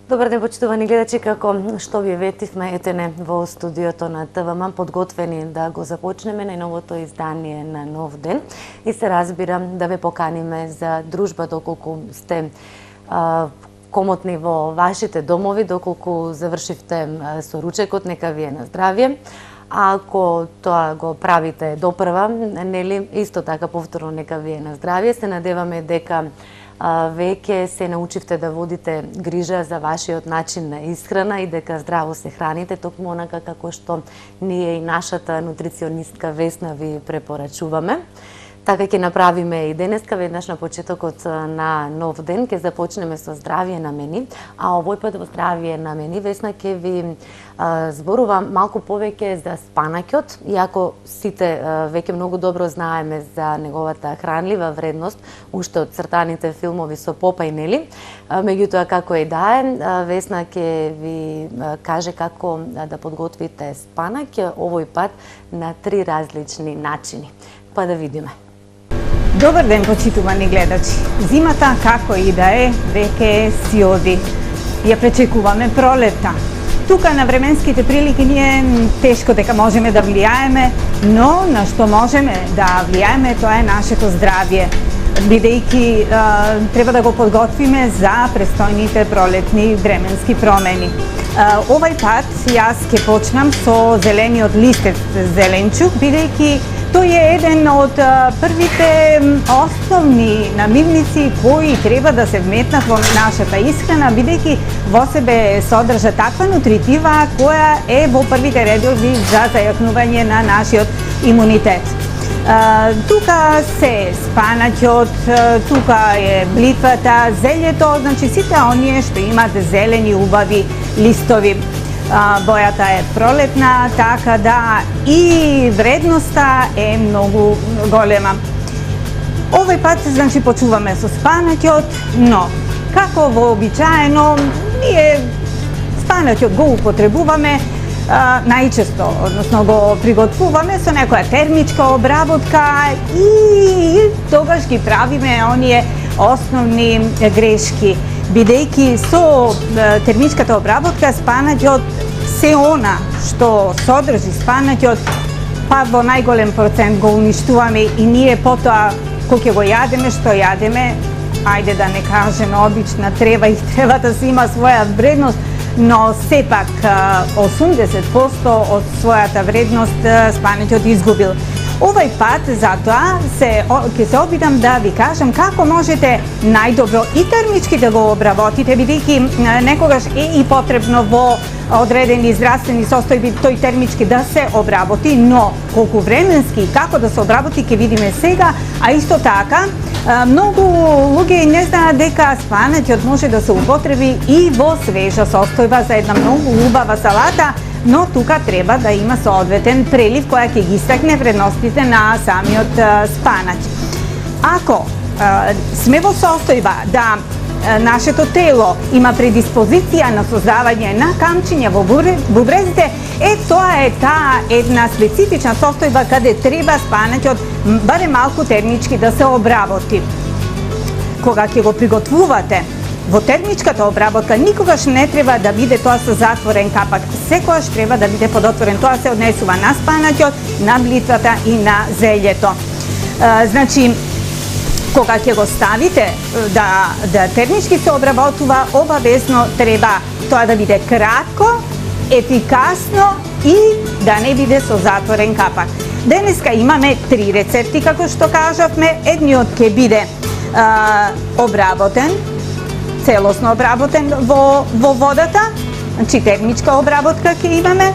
Добар ден, почитувани гледачи, како што ви ветивме, етене во студиото на ТВМ, подготвени да го започнеме најновото издание на Нов ден и се разбирам да ве поканиме за дружба доколку сте комотни во вашите домови, доколку завршивте со ручекот, нека ви е на здравје. А ако тоа го правите допрва, нели, исто така повторно нека ви е на здравје. Се надеваме дека веќе се научивте да водите грижа за вашиот начин на исхрана и дека здраво се храните, токму онака како што ние и нашата нутриционистка Весна ви препорачуваме. Така ќе направиме и денеска, веднаш на почетокот на Нов ден, ќе започнеме со здравје на мени, а овој пат во здравје на мени Весна ќе ви зборува малку повеќе за спанаќот, иако сите веќе многу добро знаеме за неговата хранлива вредност, уште од цртаните филмови со Попај, нели? Меѓутоа, како и да е, Весна ќе ви каже како да подготвите спанаќ, овој пат на 3 различни начини. Па да видиме. Добар ден, почитувани гледачи. Зимата, како и да е, веќе си оди. Ја пречекуваме пролетта. Тука на временските прилики ние тешко дека можеме да влијаеме, но на што можеме да влијаеме тоа е нашето здравје, бидејќи треба да го подготвиме за престојните пролетни временски промени. Овај пат јас ќе почнам со зелениот листев зеленчук, бидејќи тој е еден од првите основни намирници кои треба да се вметнат во нашата исхрана, бидејќи во себе содржа таква нутритива која е во првите редови за зајакнување на нашиот имунитет. Тука се спанаќот, тука е блитвата, зелјето, значи сите оние што имат зелени убави листови. Бојата е пролетна, така да и вредноста е многу голема. Овој пат, значи, почуваме со спанаќот, но како вообичаено, ние спанаќот го употребуваме најчесто, односно го приготвуваме со некоја термичка обработка и тогаш ги правиме оние основни грешки, бидејќи со термичката обработка спанаќот, се она што содржи спанаќот, па во најголем процент го уништуваме и ние потоа кога ќе го јадеме, што јадеме, ајде да не кажеме обична трева и тревата си има своја вредност, но сепак 80% од својата вредност спанаќот изгубил. Овај пат, затоа, ќе се обидам да ви кажам како можете најдобро и термички да го обработите, бидејќи некогаш е и потребно во одредени здравствени состојби тој термички да се обработи, но колку временски и како да се обработи ќе видиме сега, а исто така многу луѓе не знаат дека спанаќот може да се употреби и во свежа состојба за една многу убава салата, но тука треба да има соодветен прелив која ќе ги истакне вредностите на самиот спанаќ. Ако сме во состојба да нашето тело има предиспозиција на создавање на камчиња во бубрезите, тоа е таа една специфична состојба каде треба спанаќот барем малку термички да се обработи. Кога ќе го приготвувате во термичката обработка, никогаш не треба да биде тоа со затворен капак, секогаш треба да биде подотворен. Тоа се однесува на спанаќот, на блитвата и на зелјето. Значи, кога ќе го ставите да термички се обработува, обавезно треба тоа да биде кратко, ефикасно и да не биде со затворен капак. Денеска имаме 3 рецепти, како што кажавме. Едниот ќе биде обработен, целосно обработен во водата, значи термичка обработка ќе имаме.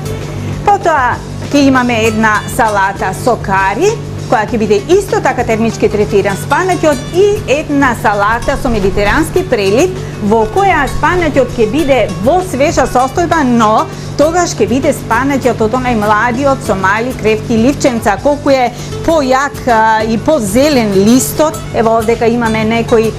Потоа ќе имаме една салата со кари, која ќе биде исто така термички третиран спанаќот, и една салата со медитерански прелив, во која спанаќот ќе биде во свежа состојба, но тогаш ќе биде спанаќот од онај младиот со мали кревки ливченца. Колку е појак и позелен листот, ево овдека имаме некои,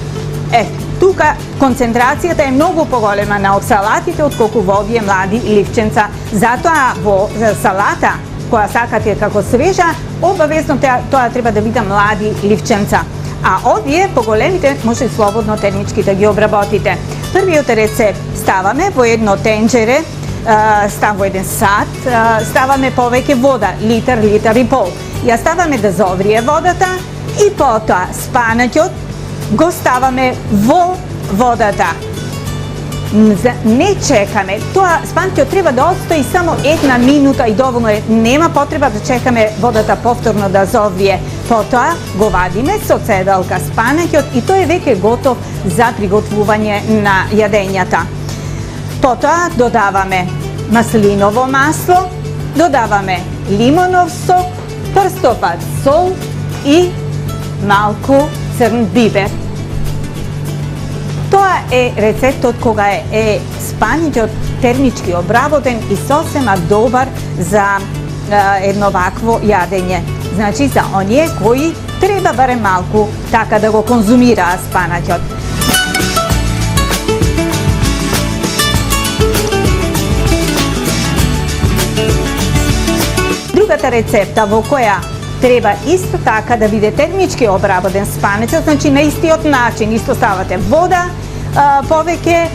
тука концентрацијата е многу поголема на оксалатите отколку во овие млади ливченца. Затоа во салата која сакате како свежа, обавезно тоа треба да биде млади ливченца. А овие поголемите може слободно термички да ги обработите. Првиот рецепт ставаме во едно тенџере, во еден сат, ставаме повеќе вода, литар и пол. Ја ставаме да зоврие водата и потоа спанаќот го ставаме во водата. Не чекаме, тоа спанаќот треба да отстои само 1 минута и доволно е, нема потреба да чекаме водата повторно да зоврие. Потоа го вадиме со цедалка спанаќот и тој е веќе готов за приготвување на јадењата. Потоа додаваме маслиново масло, додаваме лимонов сок, прстопат сол и малку црн бибер. Тоа е рецептот кога е спанаќот термички обработен и сосема добар за едно вакво јадење. Значи за оние кои треба барем малку така да го конзумираат спанаќот. Другата рецепта во која треба исто така да биде термички обработен спанаќот, значи на истиот начин, исто ставате вода, повеќе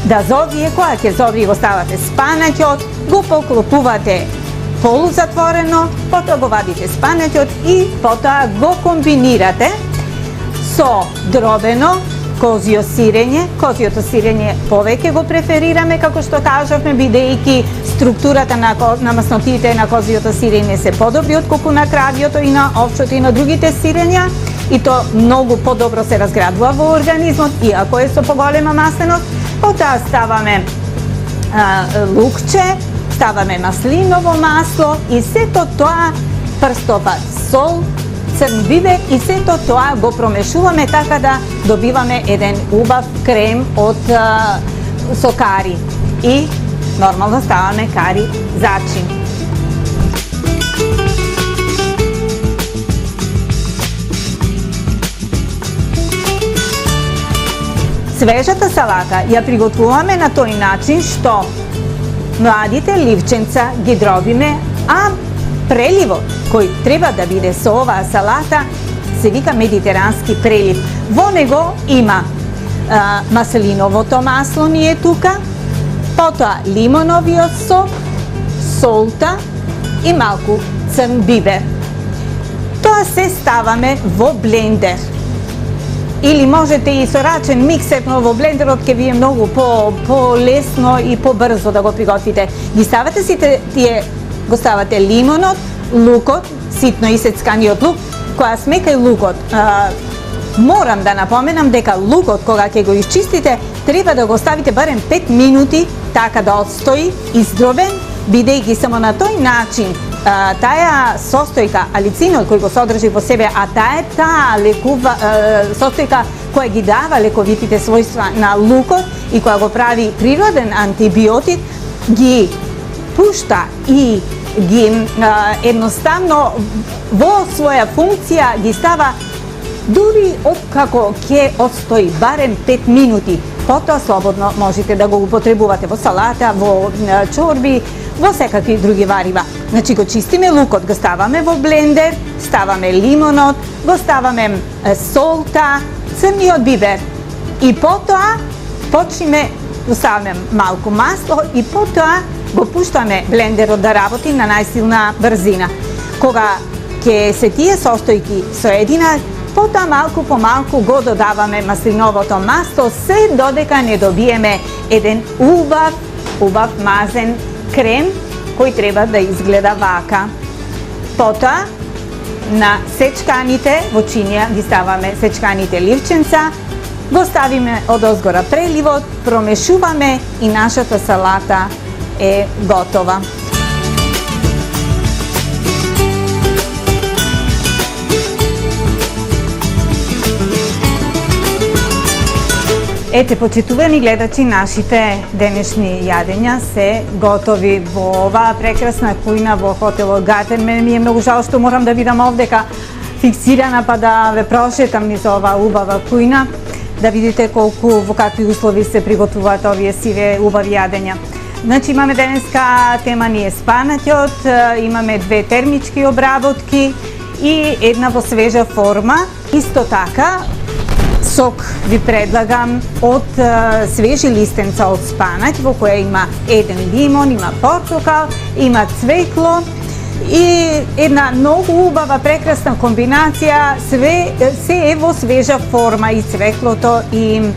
да зоврие, кога ќе зоврие го ставате спанаќот, го поклопувате полузатворено, потоа го вадите спанаќот и потоа го комбинирате со дробено козјо сирење. Козјото сирење повеќе го преферираме, како што кажавме, бидејќи структурата на маснотите на козјото сирење се подобри отколку на кравјото и на овчото и на другите сирења, и то многу подобро се разградува во организмот, иако е со поголема масленост. Потоа ставаме лукче, ставаме маслиново масло и сето тоа, прстопат сол, црн бибер и сето тоа го промешуваме така да добиваме еден убав крем со кари и нормално ставаме кари зачин. Свежата салата ја приготвуваме на тој начин што младите ливченца ги дробиме, а преливот кој треба да биде со оваа салата се вика медитерански прелив. Во него има маслиновото масло ни е тука, потоа лимоновиот сок, солта и малку црн бибер. Тоа се ставаме во блендер. Или можете и со рачен миксер, но во блендерот ќе ви е многу по-лесно и побрзо да го приготвите. Ги ставате сите тие, го ставате лимонот, лукот, ситно исецканиот лук, која смекај лукот. Морам да напоменам дека лукот, кога ќе го изчистите, треба да го ставите барем 5 минути, така да отстои издробен, бидејќи само на тој начин таа состојка, алицинот кој го содржи во себе, а таа е таа состојка која ги дава лековитите својства на лукот и која го прави природен антибиотик, ги пушта и ги едноставно во своја функција ги става дури откако ќе отстои барем 5 минути. Потоа слободно можете да го употребувате во салата, во чорби, во секакви други варива. Значи го чистиме лукот, го ставаме во блендер, ставаме лимонот, го ставаме солта, црниот бибер и потоа го ставаме малку масло и потоа го пуштаме блендерот да работи на најсилна брзина. Кога ќе се тие состојки соединат, потоа малку по малку го додаваме маслиновото масло, се додека не добиеме еден убав мазен крем кој треба да изгледа вака. Потоа на сечканите во чинија ги ставаме сечканите ливченца, го ставиме одозгора преливот, промешуваме и нашата салата е готова. Ете, почитувани гледачи, нашите денешни јадења се готови во оваа прекрасна кујна во хотелот Гартен. Мене ми е многу жал што морам да бидам овдека фиксирана па да ве прошетам низ оваа убава кујна, да видите во какви услови се приготвуваат овие сиве убави јадења. Значи имаме денеска тема ни е спанаќот, имаме 2 термички обработки и една во свежа форма. Исто така сок ви предлагам од свежи листенца од спанаќ, во која има еден лимон, има портокал, има цвекло и една многу убава, прекрасна комбинација, се е во свежа форма, и цвеклото, и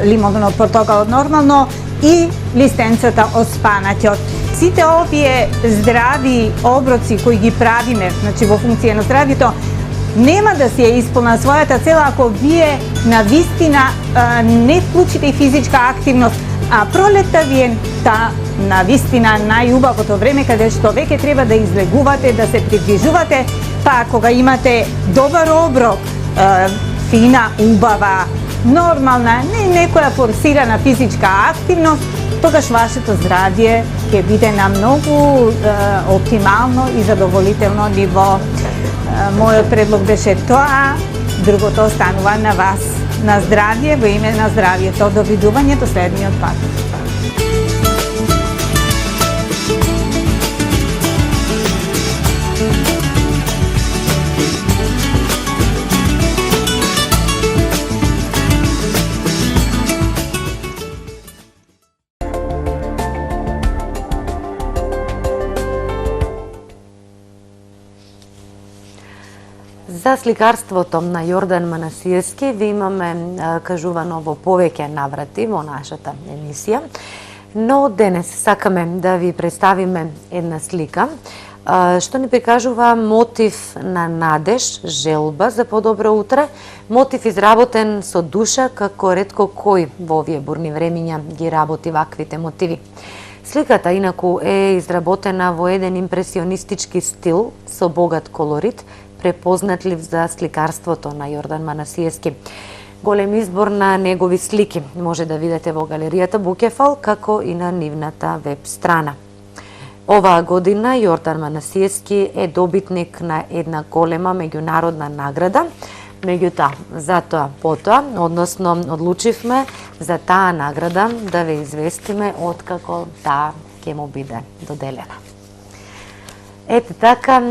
лимонот, портокалот нормално, и листенцата од спанаќот. Сите овие здрави оброци кои ги правиме, значи во функција на здравјето, нема да си ја исполна својата цела ако вие навистина не вклучите и физичка активност, а пролетта ви е навистина најубавото време каде што веќе треба да излегувате, да се придвижувате, па кога имате добар оброк, фина, убава, нормална, не некоја форсирана физичка активност, тогаш вашето здравје ќе биде на многу оптимално и задоволително ниво. Мојот предлог беше тоа, другото останува на вас. На здравје, во име на здравјето. Довидување до следниот пат. За сликарството на Јордан Манасиевски ви имаме кажувано во повеќе наврати во нашата емисија, но денес сакаме да ви представиме една слика што ни прикажува мотив на надеж, желба за подобро утре, мотив изработен со душа, како ретко кој во овие бурни времиња ги работи ваквите мотиви. Сликата, инаку, е изработена во еден импресионистички стил со богат колорит, препознатлив за сликарството на Јордан Манасиевски. Голем избор на негови слики може да видите во галеријата Букефал, како и на нивната веб страна. Оваа година Јордан Манасиевски е добитник на една голема меѓународна награда, меѓутоа, затоа потоа, односно одлучивме за таа награда да ве известиме откако таа ќе му биде доделена. Ете така,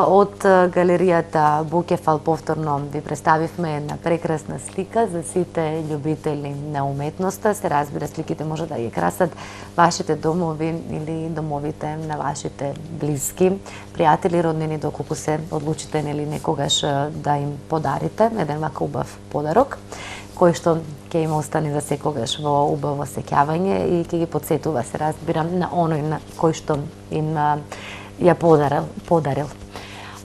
од галеријата Букефал повторно ви представивме една прекрасна слика за сите љубители на уметноста. Се разбира, сликите може да ги красат вашите домови или домовите на вашите блиски, пријатели, роднини, доколку се одлучите некогаш да им подарите еден вака убав подарок, кој што ќе им остане за секогаш во убаво сеќавање и ќе ги подсетува, се разбира, на оној на кој што им ја подарил.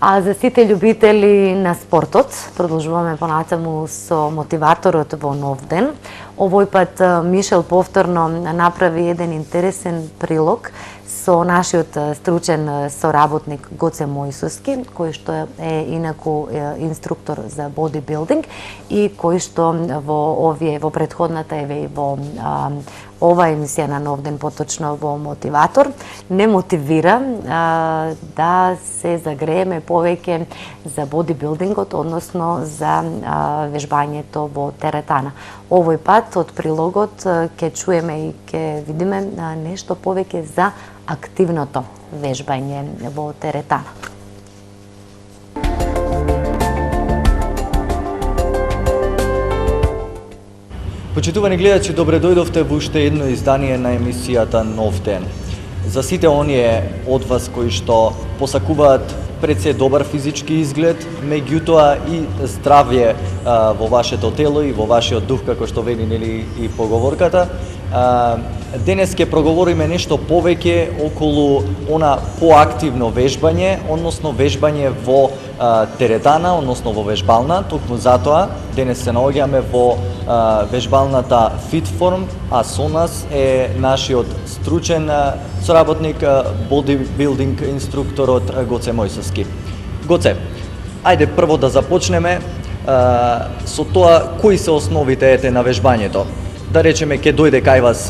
А за сите љубители на спортот, продолжуваме понатаму со мотиваторот во нов ден. Овој пат Мишел повторно направи еден интересен прилог со нашиот стручен соработник Гоце Мојсовски, кој што е инаку инструктор за бодибилдинг и кој што во претходната еве во ова емисија на Нов ден, поточно во Мотиватор, не мотивира да се загрееме повеќе за бодибилдингот, односно за вежбањето во теретана. Овој пат од прилогот ќе чуеме и ќе видиме нешто повеќе за активното вежбање во теретана. Почитувани гледачи, добре дојдовте во уште едно издание на емисијата Нов ден. За сите оние од вас кои што посакуваат пред се добар физички изглед, меѓутоа и здравје во вашето тело и во вашиот дух, како што вели и поговорката, денес ќе проговориме нешто повеќе околу она поактивно вежбање, односно вежбање во теретана, односно во вежбална. Токму затоа денес се наоѓаме во вежбалната Fitform, а со нас е нашиот стручен соработник, бодибилдинг инструкторот Гоце Мојсовски. Гоце, ајде прво да започнеме со тоа кои се основите на вежбањето. Да речеме, ќе дојде кај вас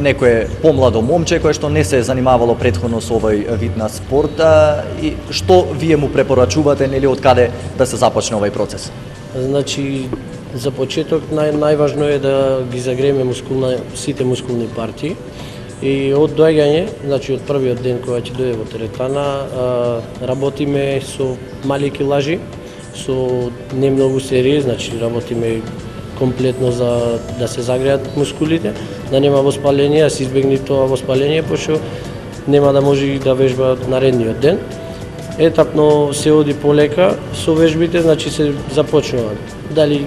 некое помладо момче кое што не се е занимавало претходно со овој вид на спорт, и што вие му препорачувате, од каде да се започне овој процес? Значи, за почеток најважно е да ги загрееме сите мускулни партии и од доаѓање, значи од првиот ден кога ќе дојде во теретана, работиме со мали килажи, со не многу серии, значи работиме комплетно за да се загреат мускулите, да нема воспаление, да се избегне тоа воспаление, пошто нема да може да вежба наредниот ден. Етапно се оди полека со вежбите, значи се започнува. Дали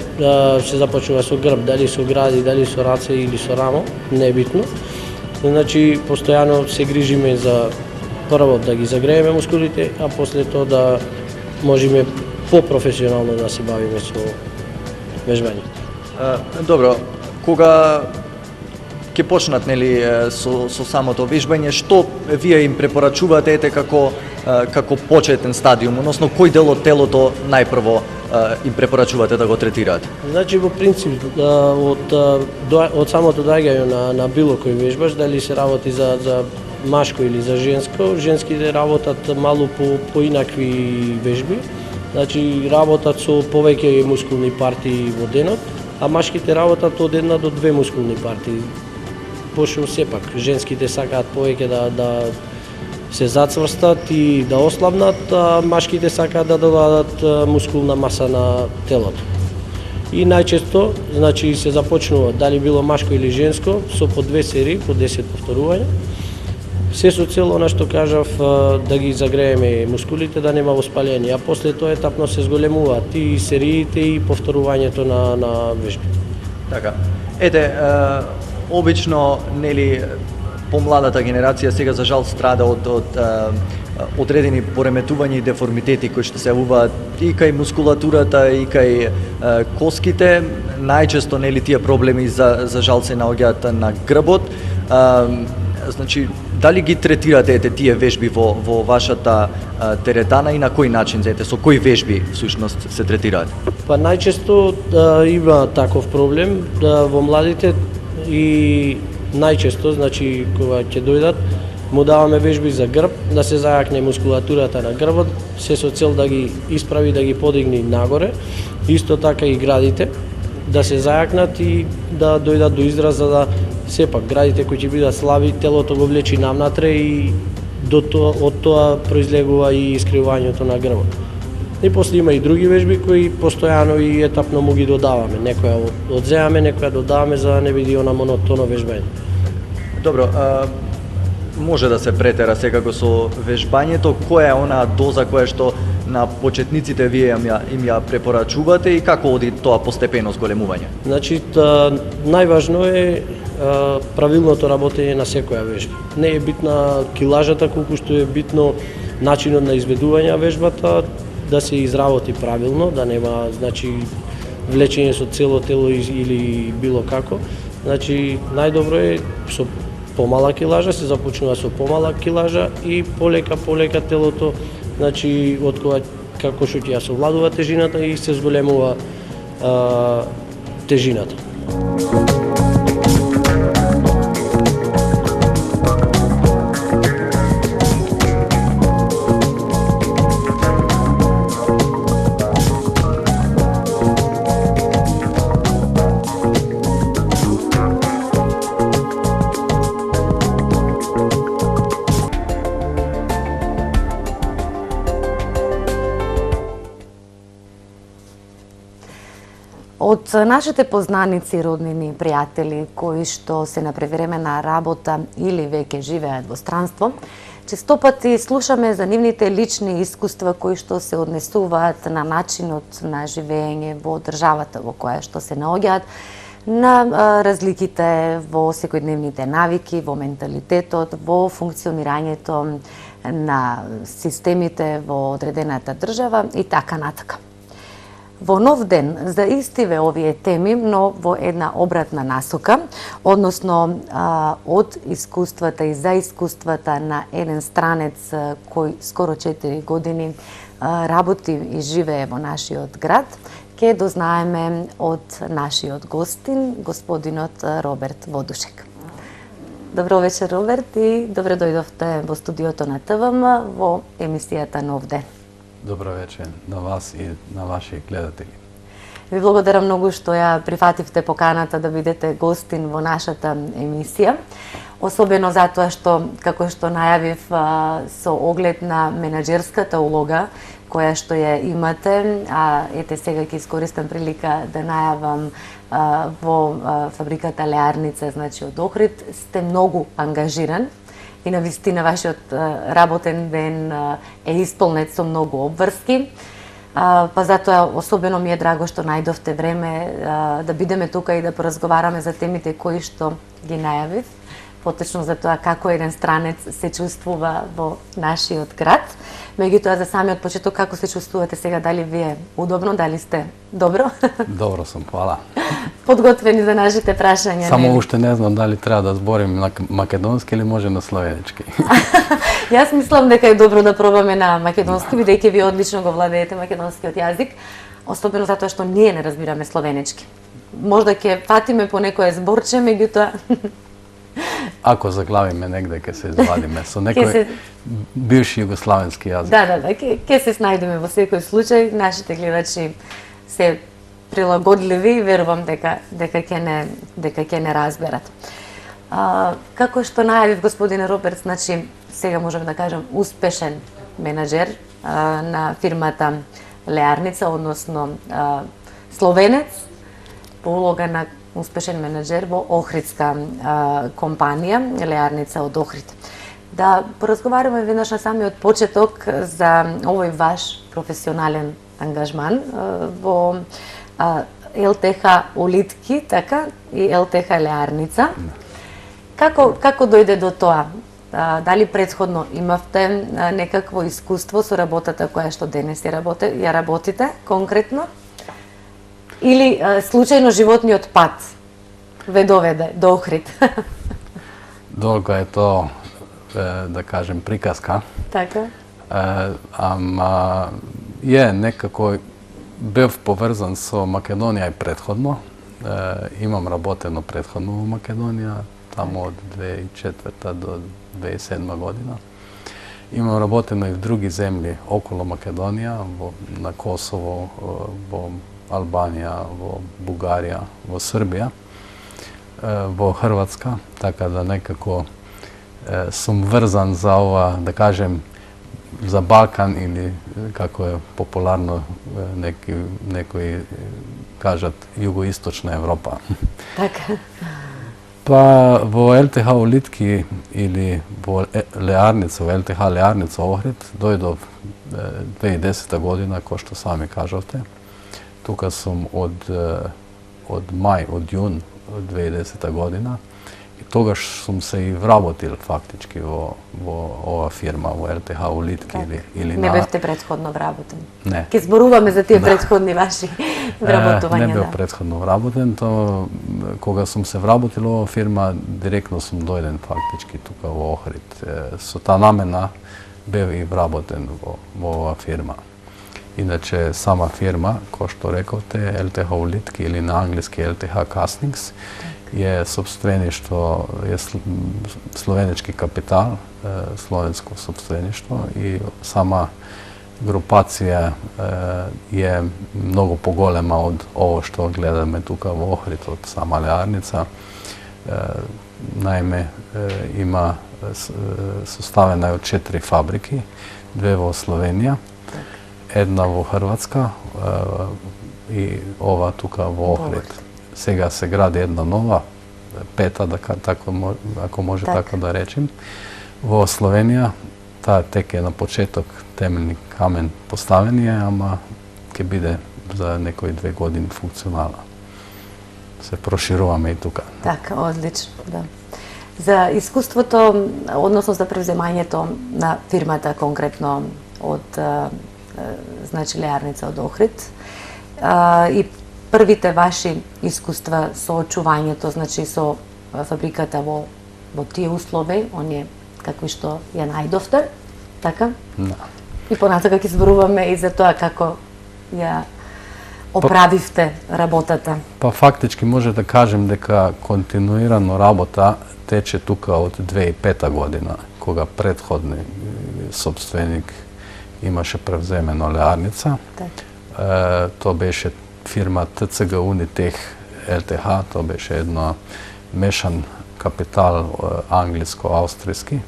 се започнува со грб, дали со гради, дали со раце или со рамо, не е битно. Значи постојано се грижиме за прво да ги загрееме мускулите, а после тоа да можеме по-професионално да се бавиме со вежбање. Добро, кога ќе почнат нели со самото вежбање, што вие им препорачувате ете како почетен стадиум, односно кој дел од телото најпрво им препорачувате да го третираат? Значи во принцип од самото доаѓање на било кој вежбаш, дали се работи за машко или за женско, женските работат малку по инакви вежби. Значи работат со повеќе мускулни партии во денот, а машките работат од 1 до 2 мускулни партии. Пошто сепак женските сакаат повеќе да се зацврстат и да ослабнат, а машките сакаат да додадат мускулна маса на телото. И најчесто, значи се започнува дали било машко или женско со по 2 серии, по 10 повторувања. Се со цел она што кажав да ги загрееме мускулите, да нема воспаление, а после тоа етапно се зголемуваат и сериите и повторувањето на вежбите. Така. Ете, обично нели помладата генерација сега за жал страда од одредени пореметувања и деформитети кои што се јавуваат и кај мускулатурата и кај коските. Најчесто нели тие проблеми за жал се наоѓаат на грбот. Значи, дали ги третирате ете тие вежби во вашата теретана и на кој начин, со кои вежби всушност се третираат? Па најчесто има таков проблем во младите и најчесто, значи кога ќе дојдат, му даваме вежби за грб, да се зајакне мускулатурата на грбот, се со цел да ги исправи, да ги подигне нагоре, исто така и градите, да се зајакнат и да дојдат до израз, за да сепак градите кои ќе бидат слаби, телото го влечи навнатре и од тоа произлегува и искривувањето на грбот. И после има и други вежби кои постојано и етапно му ги додаваме. Некоја одземаме, некоја додаваме за да не биде она монотонно вежбање. Добро, може да се претера секако со вежбањето, која е онаа доза која што на почетниците вие им ја препорачувате и како оди тоа постепено зголемување? Значи, најважно е правилното работење на секоја вежба. Не е битна килажата, колку што е битно начинот на изведување вежбата, да се изработи правилно, да нема значи влечење со цело тело или било како. Значи најдобро е со помала килажа, се започнува со помала килажа и полека телото, значи од кога како што ќе ја совладува тежината и се зголемува тежината. Од нашите познаници, роднини, пријатели кои што се на превремена работа или веќе живеат во странство, често пати слушаме за нивните лични искуства кои што се однесуваат на начинот на живење во државата во која што се наоѓаат, на разликите во секојдневните навики, во менталитетот, во функционирањето на системите во одредената држава и така натака. Во нов ден за истиве овие теми, но во една обратна насока, односно од искуствата и за искуствата на еден странец кој скоро 4 години работи и живее во нашиот град, ќе дознаеме од нашиот гостин, господинот Роберт Водушек. Добро вечер, Роберт, и добре дојдовте во студиото на ТВМ во емисијата Нов ден. Добро вечер на вас и на ваши гледатели. Ви благодарам многу што ја прифативте поканата да бидете гостин во нашата емисија. Особено затоа што, како што најавив, со оглед на менаџерската улога која што ја имате, а ете сега ќе искористам прилика да најавам во фабриката Леарница, значи од Охрид, сте многу ангажиран и навистина вашиот работен ден е исполнет со многу обврски. Па затоа особено ми е драго што најдовте време да бидеме тука и да поразговараме за темите кои што ги најавив. Поточно за тоа како еден странец се чувствува во нашиот град. Меѓутоа, за самиот почеток, како се чувствувате сега? Дали ви е удобно? Дали сте добро? Добро сум, хвала. Подготвени за нашите прашања? Само уште не знам дали треба да зборим на македонски или може на словенички. Јас мислам дека е добро да пробаме на македонски, бидејќи ви одлично го владеете македонскиот јазик, особено затоа што ние не разбираме словенички. Можда ќе фатиме по некое зборче, меѓутоа Ако заглавиме негде ќе се извадиме со некој бивши југославенски јазик. Да, ќе се снајдеме во секој случај. Нашите гледачи се прилагодливи и верувам дека ќе не разберат. Како што најавив господин Роберт, значи сега можам да кажам успешен менаџер на фирмата Леарница, односно словенец по улога на успешен менаџер во охридска компанија Леарница од Охрид. Да поразговараме веднаш на самиот почеток за овој ваш професионален ангажман во ЛТХ Улитки, така, и ЛТХ Леарница. Како дојде до тоа? Дали претходно имавте некакво искуство со работата која што денес ја работите конкретно? Или случајно животниот пат ве доведе до Охрид? Долго е то, да кажем, приказка. Така. Ама некако бев поврзан со Македонија и претходно. Имам работено претходно во Македонија, тамо од 2004 до 2007 година. Имам работено и в други земји околу Македонија, на Косово, во Албанија, во Бугарија, во Србија, во Хрватска, така да некако сум врзан за ова, да кажем, за Балкан или како е популарно некои кажат југоисточна Европа. Така. Па во ЛТХ Улитки или во Леарница, во ЛТХ Леарница Охрид, дојдов 2010 година, кој што сами кажавте. Тука сум од мај, од јун 2010 година и тогаш сум се и вработил фактички во ова фирма, во ЛТХ Улитки или Не бевте претходно вработен? Не. Ке зборуваме за тие претходни ваши вработувања. Не бев претходно вработен, то кога сум се вработил во ова фирма, директно сум дојден фактички тука во Охрид. Со таа намена бев и вработен во ова фирма. Иначе сама фирма, кој што рековте, ЛТХ Улитки или на англиски ЛТХ Castings, е собствеништво, е словенички капитал, словенско собствеништво и сама групација е многу поголема од ово што гледаме тука во Охрид, од сама Леарница. Наиме, има составена од 4 фабрики, 2 во Словенија, една во Хрватска и ова тука во Охрид. Сега се гради една нова, пета, ако може така да речем. Во Словенија, таа тек е на почеток, темелни камен поставени е, ама ќе биде за некои 2 години функционална. Се прошируваме и тука. Така, одлично, да. За искуството, односно за превземањето на фирмата конкретно од значи Леарница од Охрид и првите ваши искуства со очувањето, значи со фабриката во тие услови, оние какви што ја најдовте, така? Да. И понатака ќе зборуваме и за тоа како ја оправивте работата. Па фактички може да кажем дека континуирано работа тече тука од 2005 година, кога претходни собственик имаше превземено Леарница. Тоа беше firma TCG Unitech LTH, to беше jedno mešan kapital anglijsko-austrijski.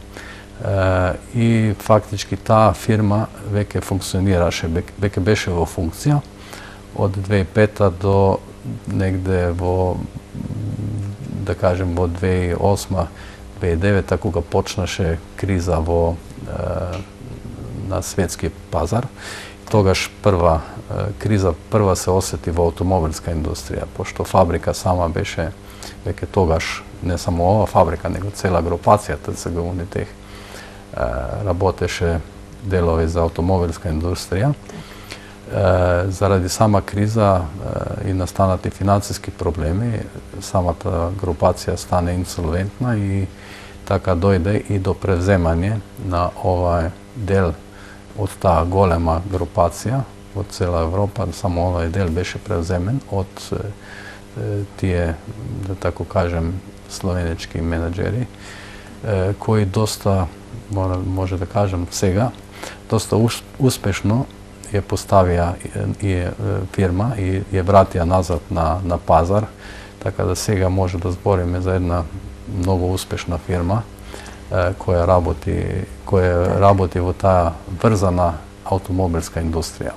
I faktički ta firma veke funkcioniraše, veke беше во funkcija od 2005 do negde da kažem, vo 2008, 2009, kога počnaše kriza na svetski pazar. Togaš kriza prva se osjeti vo automobilska industrija, pošto fabrika sama беше, veke togaš, ne samo ova fabrika, nego cela grupacija TCG Unitech работеше делови за автомобилска индустрија. Заради сама криза и настанати финансиски проблеми, самата групација стане инсолвентна и така дојде и до превземање на овај дел од таа голема групација од цела Европа. Само овај дел беше превземен од тие, да тако кажем, словенечки менеджери, кои доста, може да кажем сега, доста успешно ја поставија фирма и ја вратија назад на пазар, така да сега може да збориме за една многу успешна фирма која работи во таа врзана автомобилска индустрија.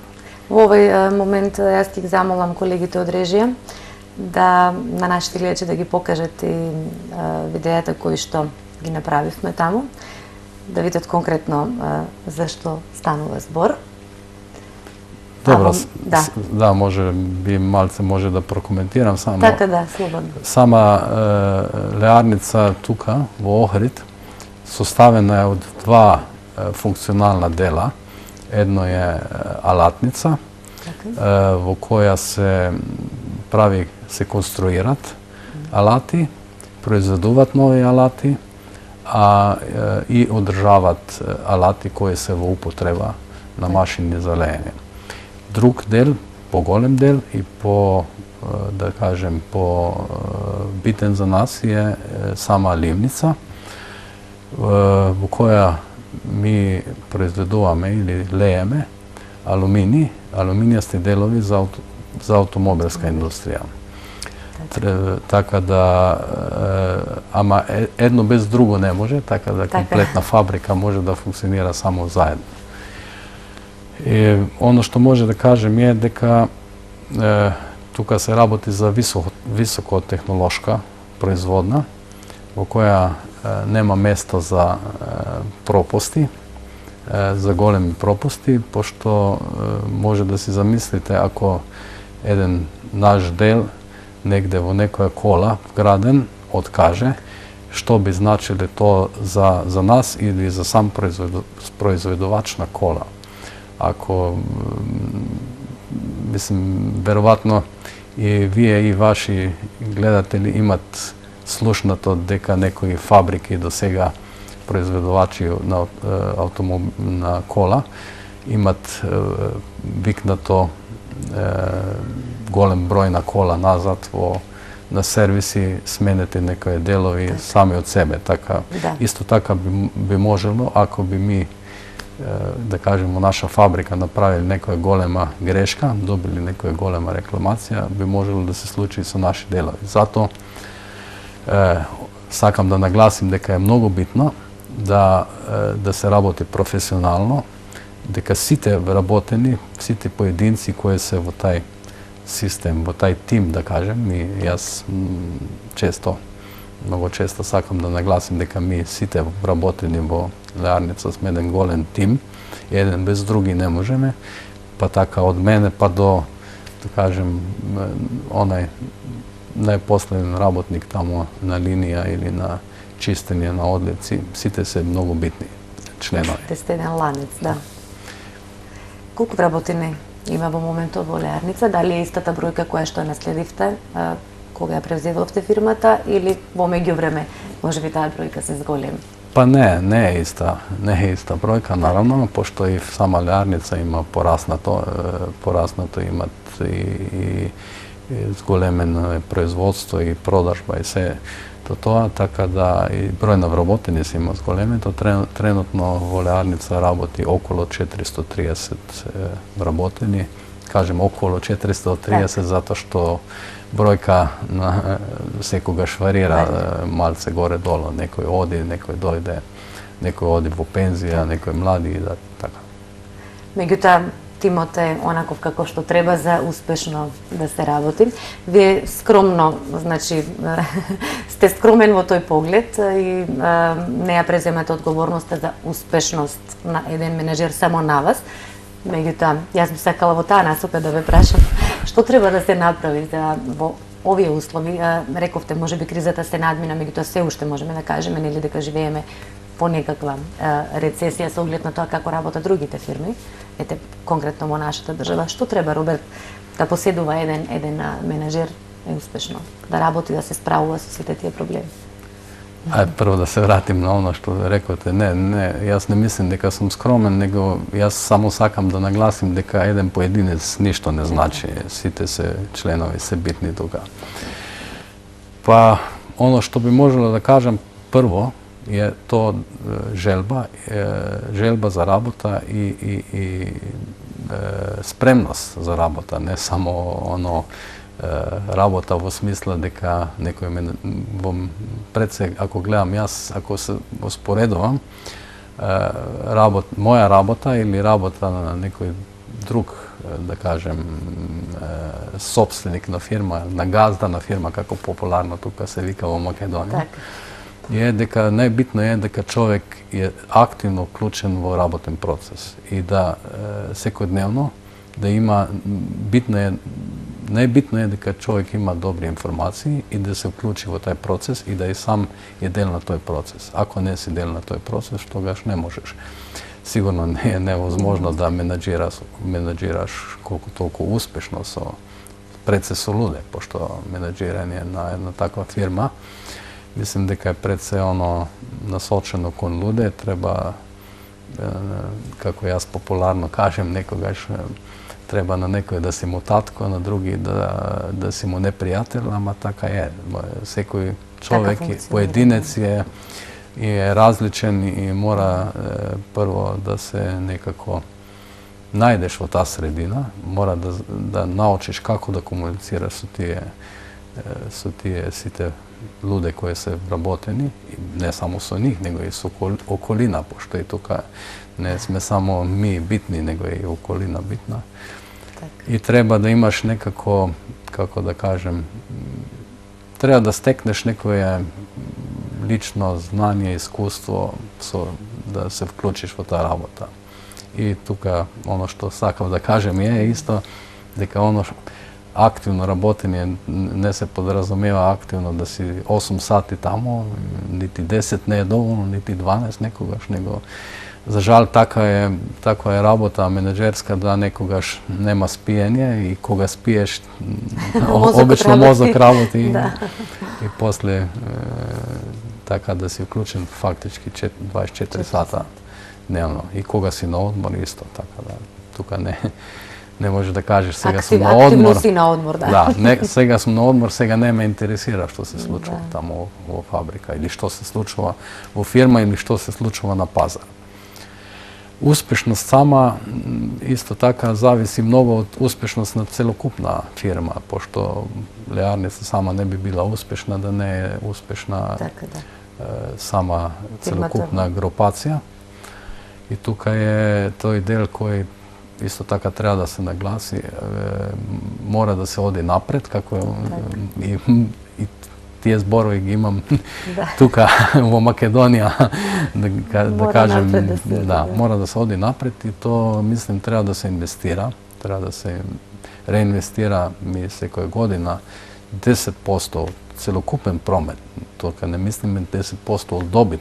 Во овој момент јас ќе ги замолам колегите од режија да на нашите гледачи да ги покажете видеата кои што ги направивме таму, да видат конкретно зашто станува збор. Добро, да, може би малце може да прокоментирам само. Така да, слободно. Сама леарница тука во Охрид составена е од два функционална дела. Едно е алатница, во која се конструират алати, произведуваат нови алати, и одржават алати кои се во употреба на машини за леење. Друг дел, поголем дел и да кажем, битен за нас е сама ливница, во која ми произведуваме или лееме алуминијасти делови за автомобилска индустрија. Така да, ама едно без друго не може, така да комплетна фабрика може да функционира само заедно. И оно што може да кажем е дека тука се работи за високотехнолошка производна, во која нема место за пропусти, за големи пропусти, пошто може да си замислите ако еден наш дел негде во некоја кола вграден откаже, што би значиле то за нас или за сам произведувач на кола. Ако, мислим, веројатно и вие и ваши гледатели имат слушнато дека некои фабрики до сега произведувачи на кола имат викнато голем број на кола назад на сервиси, сменете некои делови сами од себе. Исто така би можело, ако би ми, да кажемо, наша фабрика направили некоја голема грешка, добили некоја голема рекламација, би можело да се случи и со наши делови. Зато сакам да нагласим дека е многу битно да се работи професионално, дека сите вработени, сите поединци кои се во тај систем, во тај тим, да кажем, и јас многу често сакам да нагласим дека ми сите вработени во леарница сме еден голем тим, еден без други не можеме, па така од мене па до, да кажем, онај најпоследен работник тамо на линија или на чистење на одлици, сите се многу битни членови. Сте сте еден ланец, да. Колку вработени има во моментот во леарница? Дали е истата бројка која што наследивте кога ја превзедовте фирмата или во меѓувреме можеби таа бројка се зголеми? Па не е иста бројка, наравно, пошто и сама леарница има пораснато имат и зголемено производство и продажба и се тоа, така да и број на вработени се има зголемен. Тренутно во леарница работи околу 430 вработени, kažem, okolo 430 zato što brojka sekogaš varira malce gore dolo. Nekoj odi, nekoj dojde, nekoj odi u penzija, nekoj mladi i da tako. Меѓутоа, тимот е онаков како што треба за успешно да се работи. Вие скромно, значи, сте скромен во тој поглед и не ја преземате одговорноста за успешност на еден менеджер само на вас. Меѓутоа, јас би сакала во таа насока да ве прашам што треба да се направи за во овие услови. Рековте, може би кризата се надмина, меѓутоа се уште можеме да кажеме нели дека живееме по некаква рецесија со оглед на тоа како работат другите фирми. Ете, конкретно во нашата држава. Што треба, Роберт, да поседува еден менеджер успешно, да работи, да се справува со сите тие проблеми? Prvo da se vratim na ono što rekote. Ne, jaz ne mislim дека sam skromen, nego jaz samo sakam da naglasim дека jedan pojedinec ništo ne znači. Site se členovi se bitni toga. Pa ono što bi moželo da kažem prvo je to želba za rabota i spremnost za rabota, ne samo ono rabota v smislu, дека некој бom предсе, ако гледам јас, ако се успоредувам моја работа или работа на некој друг, да кажем, собственик на фирма, на газда на фирма, како популарно тука се вика во Македонија, е дека најбитно е дека човек е активно вклучен во работен процес и да секојдневно да има, најбитно е дека човек има добри информации и да се вклучи во тај процес и да и сам е дел на тој процес. Ако не си дел на тој процес, тогаш не можеш. Сигурно не е невозможно да менаџираш колку толку успешно пред се со луде, пошто менаџирање на една таква фирма, мислим дека е пред се оно насочено кон луде, треба, како јас популарно кажем некогаш, треба на некој да си му татко, на други да си му непријател, ама така е. Секој човек, поединец е различен и мора прво да се некако најдеш во таа средина, мора да научиш како да комуницираш со тие сите луде кои се вработени, не само со нив, него и со околина, пошто и тука не сме само ми битни, него и околина битна. И треба да имаш некако, како да кажем, треба да стекнеш некое лично знање, искуство, да се вклучиш во таа работа. И тука, оно што сакав да кажем е исто, дека оно активно работење не се подразумева активно да си 8 сати тамо, нити 10 не е доволно, нити 12 некогаш, него за жал таква е работа менеджерска да некогаш нема спиење и кога спиеш обично мозок работи и после така да си вклучен фактички 24 сата дневно. И кога си на одмор исто така да тука не може да кажеш сега сум на одмор. Активно си на одмор, да. Да, сега сум на одмор, сега не ме интересира што се случува тамо во фабрика или што се случува во фирма или што се случува на пазар. Успешност сама исто така зависи многу од успешност на целокупна фирма, пошто леарница сама не би била успешна да не е успешна сама целокупна групација. И тука е тој дел кој исто така треба да се нагласи, мора да се оди напред, како и тие зборови ги имам тука во Македонија, да кажем, мора да се оди напред и то, мислим, треба да се инвестира, треба да се реинвестира ми секоја година 10% од целокупен промет. Тука не мислиме 10% од добит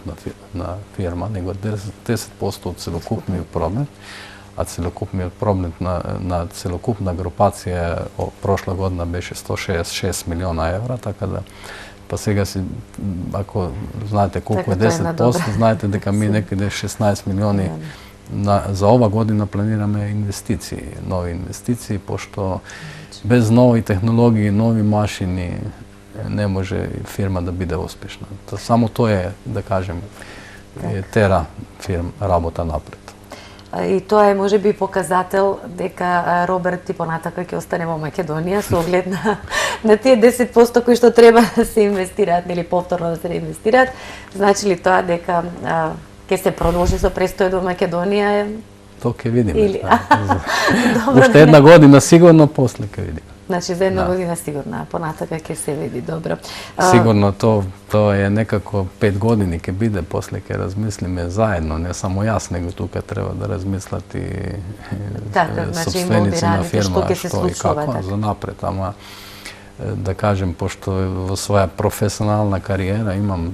на фирма, него 10% од целокупниот промет, а целокупниот промет на целокупна групација прошла година беше 166 милиона евра, така да па сега си, ако знаете колку е 10%, знаете дека ми некаде 16 милиони за ова година планираме инвестиции, нови инвестиции, пошто без нови технологии, нови машини не може фирма да биде успешна. Само тоа е, да кажем, тера фирма работа напред. И тоа е можеби показател дека Роберт и понатака ќе остане во Македонија со оглед на тие 10% кои што треба да се инвестираат или повторно да се инвестираат. Значи ли тоа дека ќе се продолжи со престојот во Македонија? То ќе видиме. Или... Добро, уште една година сигурно, после ќе видиме. Значи за една година сигурно, а понатака ќе се види добро. Сигурно тоа е некако 5 години ќе биде, после ќе размислиме заедно, не само јас, него тука треба да размислат и собственици на фирма што и како за напред, ама да кажем, пошто во своја професионална кариера имам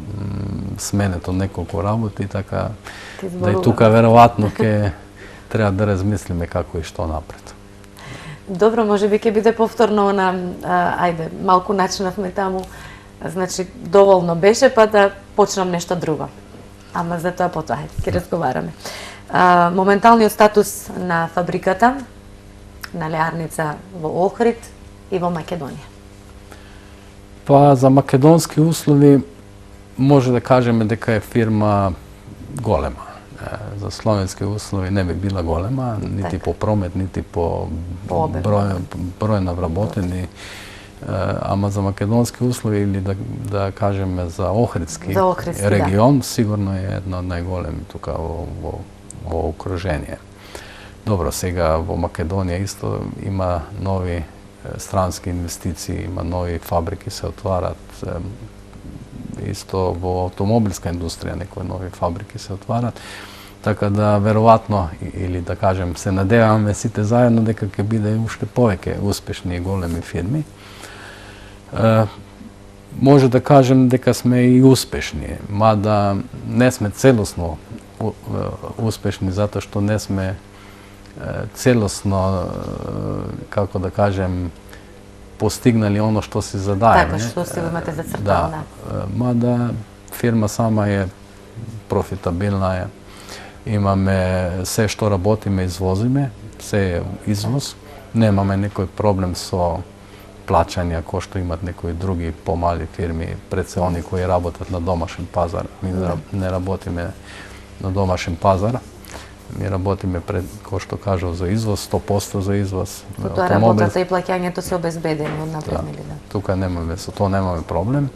сменето неколку работи, така да и тука веројатно ќе треба да размислиме како и што напред. Добро, може би ќе биде повторно на, ајде, малку начинавме таму, значи доволно беше, па да почнам нешто друго. Ама за тоа потоа, ќе разговараме. Моменталниот статус на фабриката, на леарница во Охрид и во Македонија. Па за македонски услови може да кажеме дека е фирма голема. За словенски услови не би била голема, нити по промет, нити по број на вработени, ама за македонски услови или да кажеме за Охридски регион, сигурно е една од најголеми тука во окружение. Добро, сега во Македонија исто има нови странски инвестиции, има нови фабрики се отварат, исто во автомобилска индустрија некои нови фабрики се отварат, така да веројатно, или да кажем, се надеваме сите заедно дека ќе биде уште повеќе успешни и големи фирми. Може да кажем дека сме и успешни, мада не сме целосно успешни, затоа што не сме целосно, како да кажем, постигнали оно што си задаеме. Така, што си имате зацртано. Мада фирма сама е профитабилна, имаме се што работиме, извозиме, се е извоз. Немаме некој проблем со плаќања кој што имат некои други помали фирми, пред се они кои работат на домашен пазар. Ми не работиме на домашен пазар. Ми работиме пред, кој што кажав, за извоз, 100% за извоз. Тоа работата и плаќањето се обезбедени од напред, нели да? Тука немаме, со тоа немаме проблем.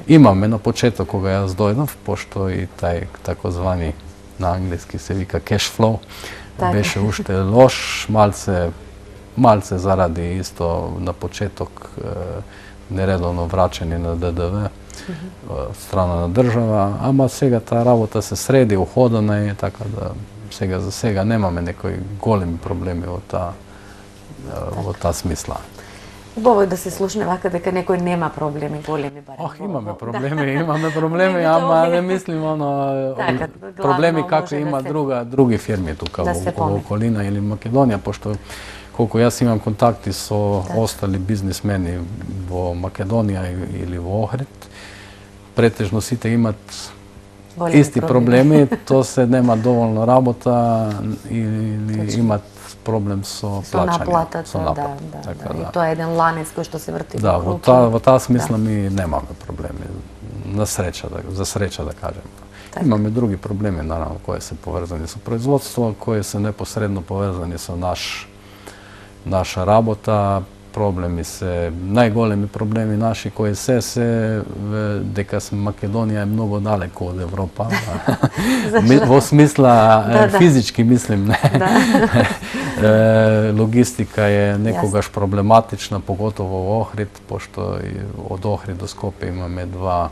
Имаме на почеток кога јас дојдов, пошто и тај такозвани на англиски се вика cash flow, беше уште лош, малце заради исто на почеток нередовно враќање на ДДВ од страна на држава, ама сега таа работа се среди, уходана е, така да сега за сега немаме некои големи проблеми во таа смисла. Убаво е да се слушне вака дека некој нема проблеми големи барем. Имаме проблеми, ама не мислим проблеми како има други фирми тука во околина или Македонија, пошто колку јас имам контакти со остали бизнисмени во Македонија или во Охрид, претежно сите имат исти проблеми, то се нема доволно работа или имат проблем со плаќање. Со наплатата, да. И тоа е еден ланец кој што се врти. Да, во таа смисла ми немаме проблеми. За среќа да кажем. Имаме други проблеми, наравно, кои се поврзани со производство, кои се непосредно поврзани со наша работа. Проблеми се, најголеми проблеми наши кои се дека Македонија е многу далеко од Европа. Во смисла физички мислим, не. Логистика е некогаш проблематична, поготово во Охрид, пошто од Охрид до Скопје имаме два,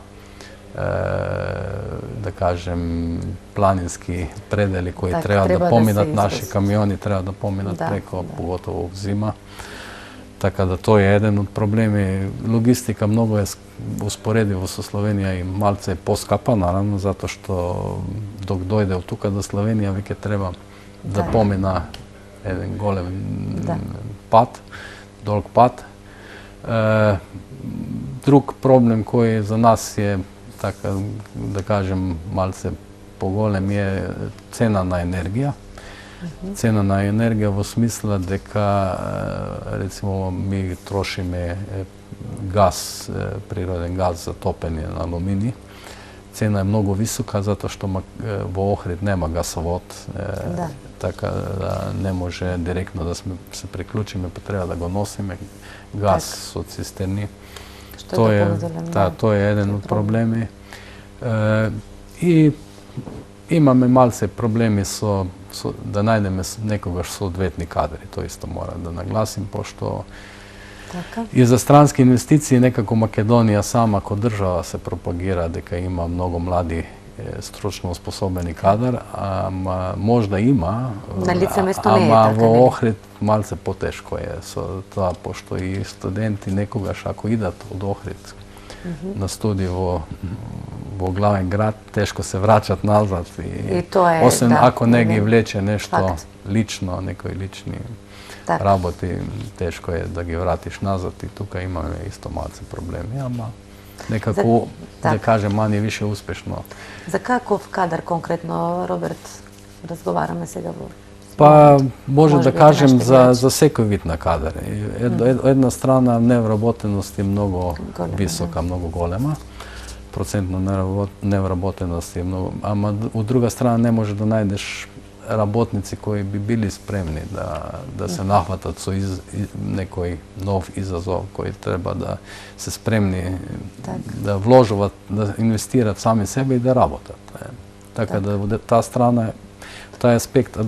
да кажем, планински предели кои треба да поминат, наши камиони треба да поминат преко, поготово во зима. Така да тој е еден од проблеми. Логистика многу е успоредиво со Словенија и малце е поскапа, наравно, затоа што док дојде од тука до Словенија веќе треба да помина еден голем пат, долг пат. Друг проблем кој за нас е, така да кажем, малце поголем е цена на енергија. Цена на енергија во смисла дека, рецимо, ми трошиме газ, природен газ за топење на алумини. Цена е многу висока затоа што во Охрид нема гасовод. така da ne može direktno da se priključime, pa treba da ga nosime, gas od cisterni. Što je dopovedalen, to je jedan od problemi. I imame malce problemi da najdeme nekoga što su odvetni kadri, to isto moram da naglasim, pošto i za stranske investicije nekako Makedonija sama kod država se propagira da ima mnogo mladi stručno usposobeni kadar, možda ima, ama v Ohrid malce poteško je to, pošto i studenti nekogaš ako idat od Ohrid na studij v glavni grad, teško se vraćat nazad. Osim ako negdje vleče nešto lično, nekoj lični raboti, teško je da ga vratiš nazad i tukaj imamo isto malce problemi, ama nekako, da kažem, manje više uspešno. Za kakov kadar konkretno, Robert, razgovarame сега? Pa, može da kažem za sekoj vid na kadar. Jedna strana nevrabotenost je mnogo visoka, mnogo golema. Procentno nevrabotenost je mnogo, ama u druga strana ne može da najdeš rabotnici koji bi bili spremni da se nahvatat su nekoj nov izazov koji treba da se spremni da vložovat, da investirat sami sebe i da rabotat. Tako da ta strana, taj aspekt, a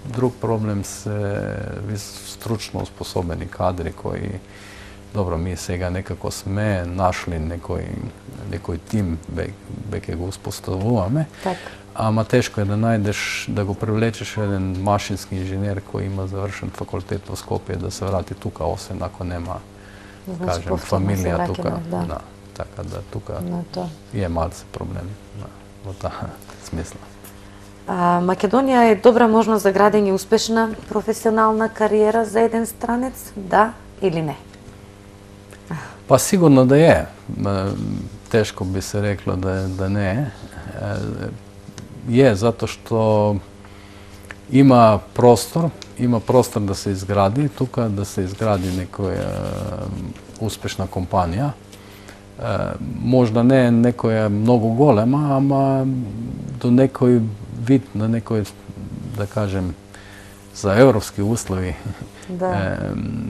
drug problem se stručno usposobeni kadri koji, dobro, mi сега nekako sme našli nekoj tim beke ga uspostavujeme, ama teško je da najdeš, da go privlečeš jedan mašinski inženjer koji ima završen fakultet v Skopje, da se vrati tuka, osim ako nema, kažem, familija tuka. Tako da tuka je malce problem v ta smisla. Македонија е добра можност за градење успешна професионална кариера за еден странец, да или не? Pa sigurno da je. Teško bi se reklo da ne. Je, zato što ima prostor da se izgradi tuka, da se izgradi nekoja uspešna kompanija. Možda ne nekoja mnogo golema, ama do nekoj vid, na nekoj, da kažem, za evropski uslovi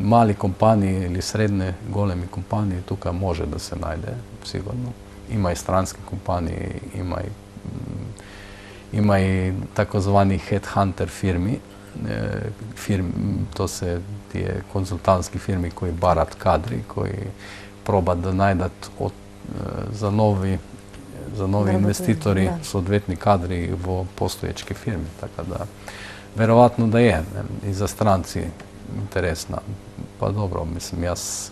mali kompaniji ili srednje golemi kompaniji tukaj može da se najde, sigurno. Ima i stranske kompanije, ima i takozvani headhunter firmi. To se tije konzultantski firmi koji barat kadri, koji probat da najdat za novi investitori su odvetni kadri v postoječke firme. Tako da, verovatno da je i za stranci interesna. Pa dobro, mislim, jaz,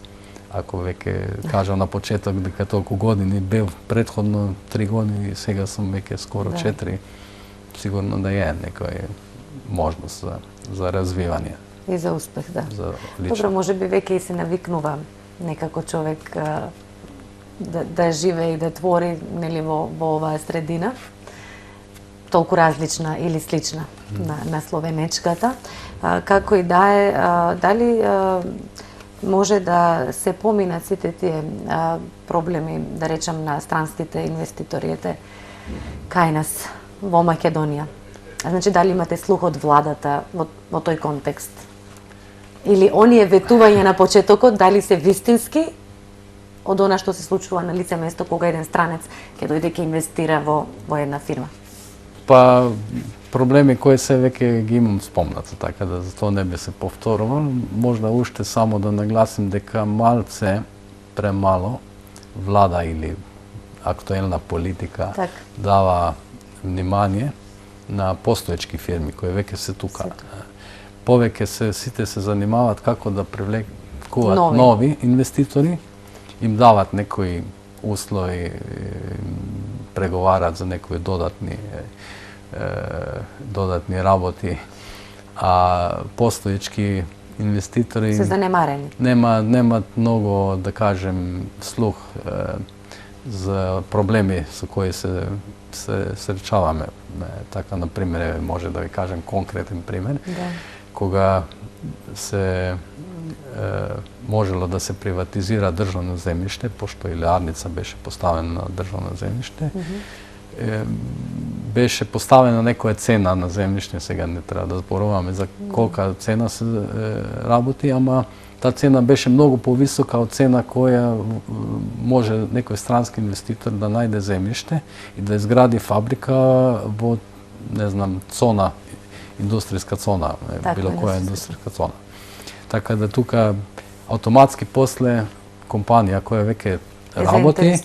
ako veke kažem na početak, da toliko godini bil prethodno 3 godine, сега sam veke skoro 4, sigurno da je neka možnost za razvivanje. И за успех, да. Добро, може би веќе и се навикнува некако човек да живее и да твори, нели, во оваа средина, толку различна или слична на словенечката. Како и да е, дали може да се поминат сите тие проблеми, да речам, на странските инвеститорите кај нас во Македонија? Значи, дали имате слух од владата во тој контекст? Или оние ветувања на почетокот, дали се вистински од она што се случува на лице место кога еден странец ќе дојде ќе инвестира во една фирма? Pa problemi koje se veke ги имам спомнато, така да за тоа не би се повторувал. Можда уште само да нагласим дека малце премало влада или актуелна политика дава внимание на постоечки фирми кои веќе се тука. Повеќе сите се занимаваат како да привлекуваат нови инвеститори, им дават некои услови, преговарат за некои додатни работи, а постоечки инвеститори се занемарени. Немат многу, да кажем, слух за проблеми со кои се сречаваме. Така, например, може да ви кажем конкретен пример, кога се можело да се приватизира државно земјиште, пошто илјадница беше поставена на државно земјиште, беше поставена некоја цена на земјиште, сега не треба да зборуваме за колка цена се работи, ама таа цена беше многу повисока од цена која може некој странски инвеститор да најде земјиште и да изгради фабрика во, не знам, цона, индустријска цона, било која индустријска цона. Така да тука автоматски после компанија која веќе работи,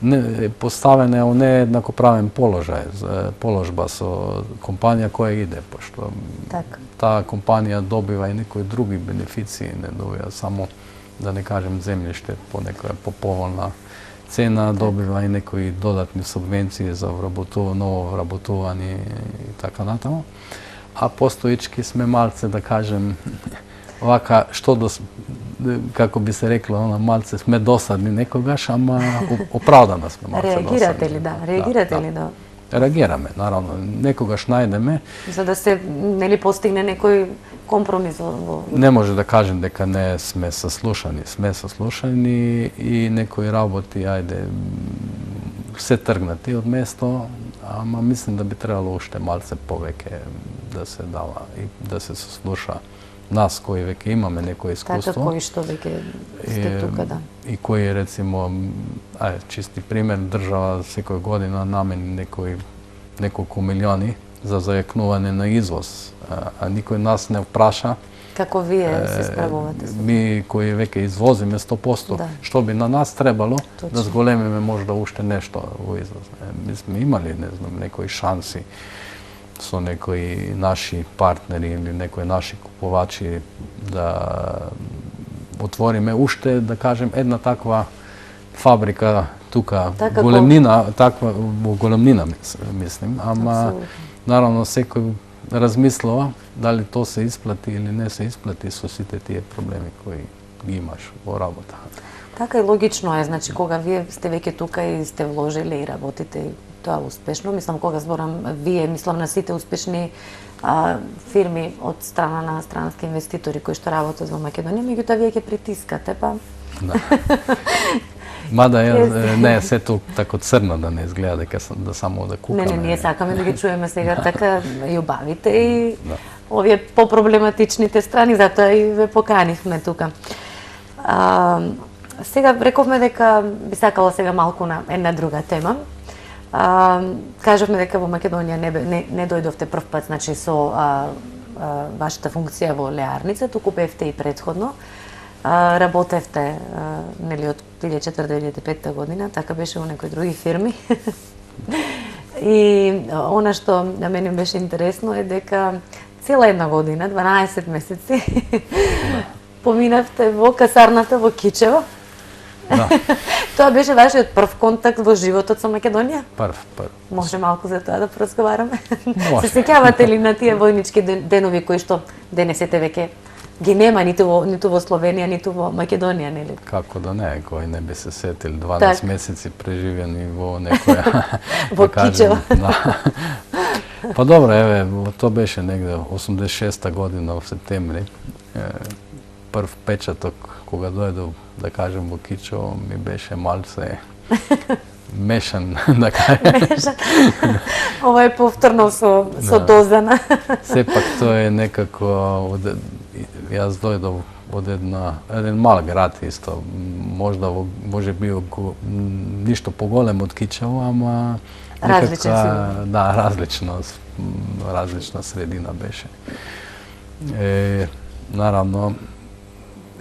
не поставена е во нееднакоправен положба со компанија која иде, пошто таа компанија добива и некои други бенефиции, не добива само, да не кажем, земјиште по некоја поповолна цена, добива и некои додатни субвенции за ново вработување и така натаму. А постоички сме малце, да кажем, вака, како би се рекло, малце сме досадни некогаш, ама оправдано сме малце досадни. Реагирате ли, да? Реагирате ли, да? Реагираме, наравно. Некогаш најдеме. За да се, нели, постигне некој компромис во... Не може да кажем дека не сме сослушани. Сме сослушани и некои работи, ајде, се тргнати од место, ама мислим да би требало уште малце повеќе да се дава и да се сослуша нас кои веќе имаме некој искуство. Така, кои што веќе сте тука, да. И кои, рецимо, чисти пример, држава секој година намени неколку милиони за зајакнување на извоз, а никој нас не праша како вие се справувате. Ми кои веќе извозиме 100%, што би на нас требало да зголемиме можда уште нешто во извоз. Ми сме имали, не знам, некои шанси со некои наши партнери или некои наши купувачи да отвориме уште, да кажем, една таква фабрика тука, големнина, таква во големнина мислим, ама наравно секој размислува дали то се исплати или не се исплати со сите тие проблеми кои ги имаш во работа. Така и логично е, значи кога вие сте веќе тука и сте вложили и работите тоа успешно, мислам кога зборам вие, мислам на сите успешни фирми од страна на странски инвеститори кои што работат во Македонија, меѓутоа вие ќе притискате, па... Да. Мада не е сето тако црно да не изгледа дека да само да кукаме. Не, ние сакаме да ги чуеме сега така и убавите и овие попроблематичните страни, затоа и ве поканивме тука. Сега рековме дека би сакала сега малку на една друга тема. Кажавме дека во Македонија не дојдовте прв пат, значи со вашата функција во леарница, туку бевте и претходно. Работевте нели од 2004-2005 година, така беше во некои други фирми. И она што на мене беше интересно е дека цела една година, 12 месеци, поминавте во касарната во Кичево. Да. Тоа беше вашиот прв контакт во животот со Македонија? Прв. Може малку за тоа да поразговараме? Се сеќавате ли на тие војнички денови кои што денесете веќе ги нема ниту во Словенија, ниту во Македонија, нели? Како да не, кој не би се сетил 12 месеци преживени во некоја... Во Кичево. Па добро, еве, тоа беше негде 86-та година во септември. Прв печаток кога дојдов, да кажем, во Кичево, ми беше малце мешан, да кажем. Ова е повторно со дозана. Сепак тоа е некако... Јас дојдов од еден мал град исто, може би ништо поголем од Кичево, ама различна средина беше. Наравно,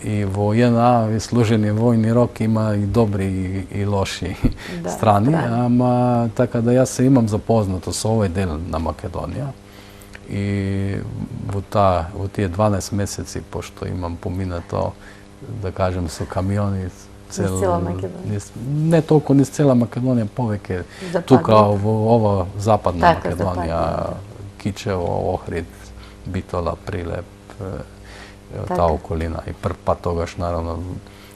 и во ЈНА служени војни рок има и добри и лоши страни, ама така да јас се имам запознато со овој дел на Македонија. И во тие 12 месеци, пошто имам поминато, да кажем, со камиони, не толку низ цела Македонија, повеќе тука во ова западна Македонија, Кичево, Охрид, Битола, Прилеп, таа околина. И прв пат тогаш, наравно,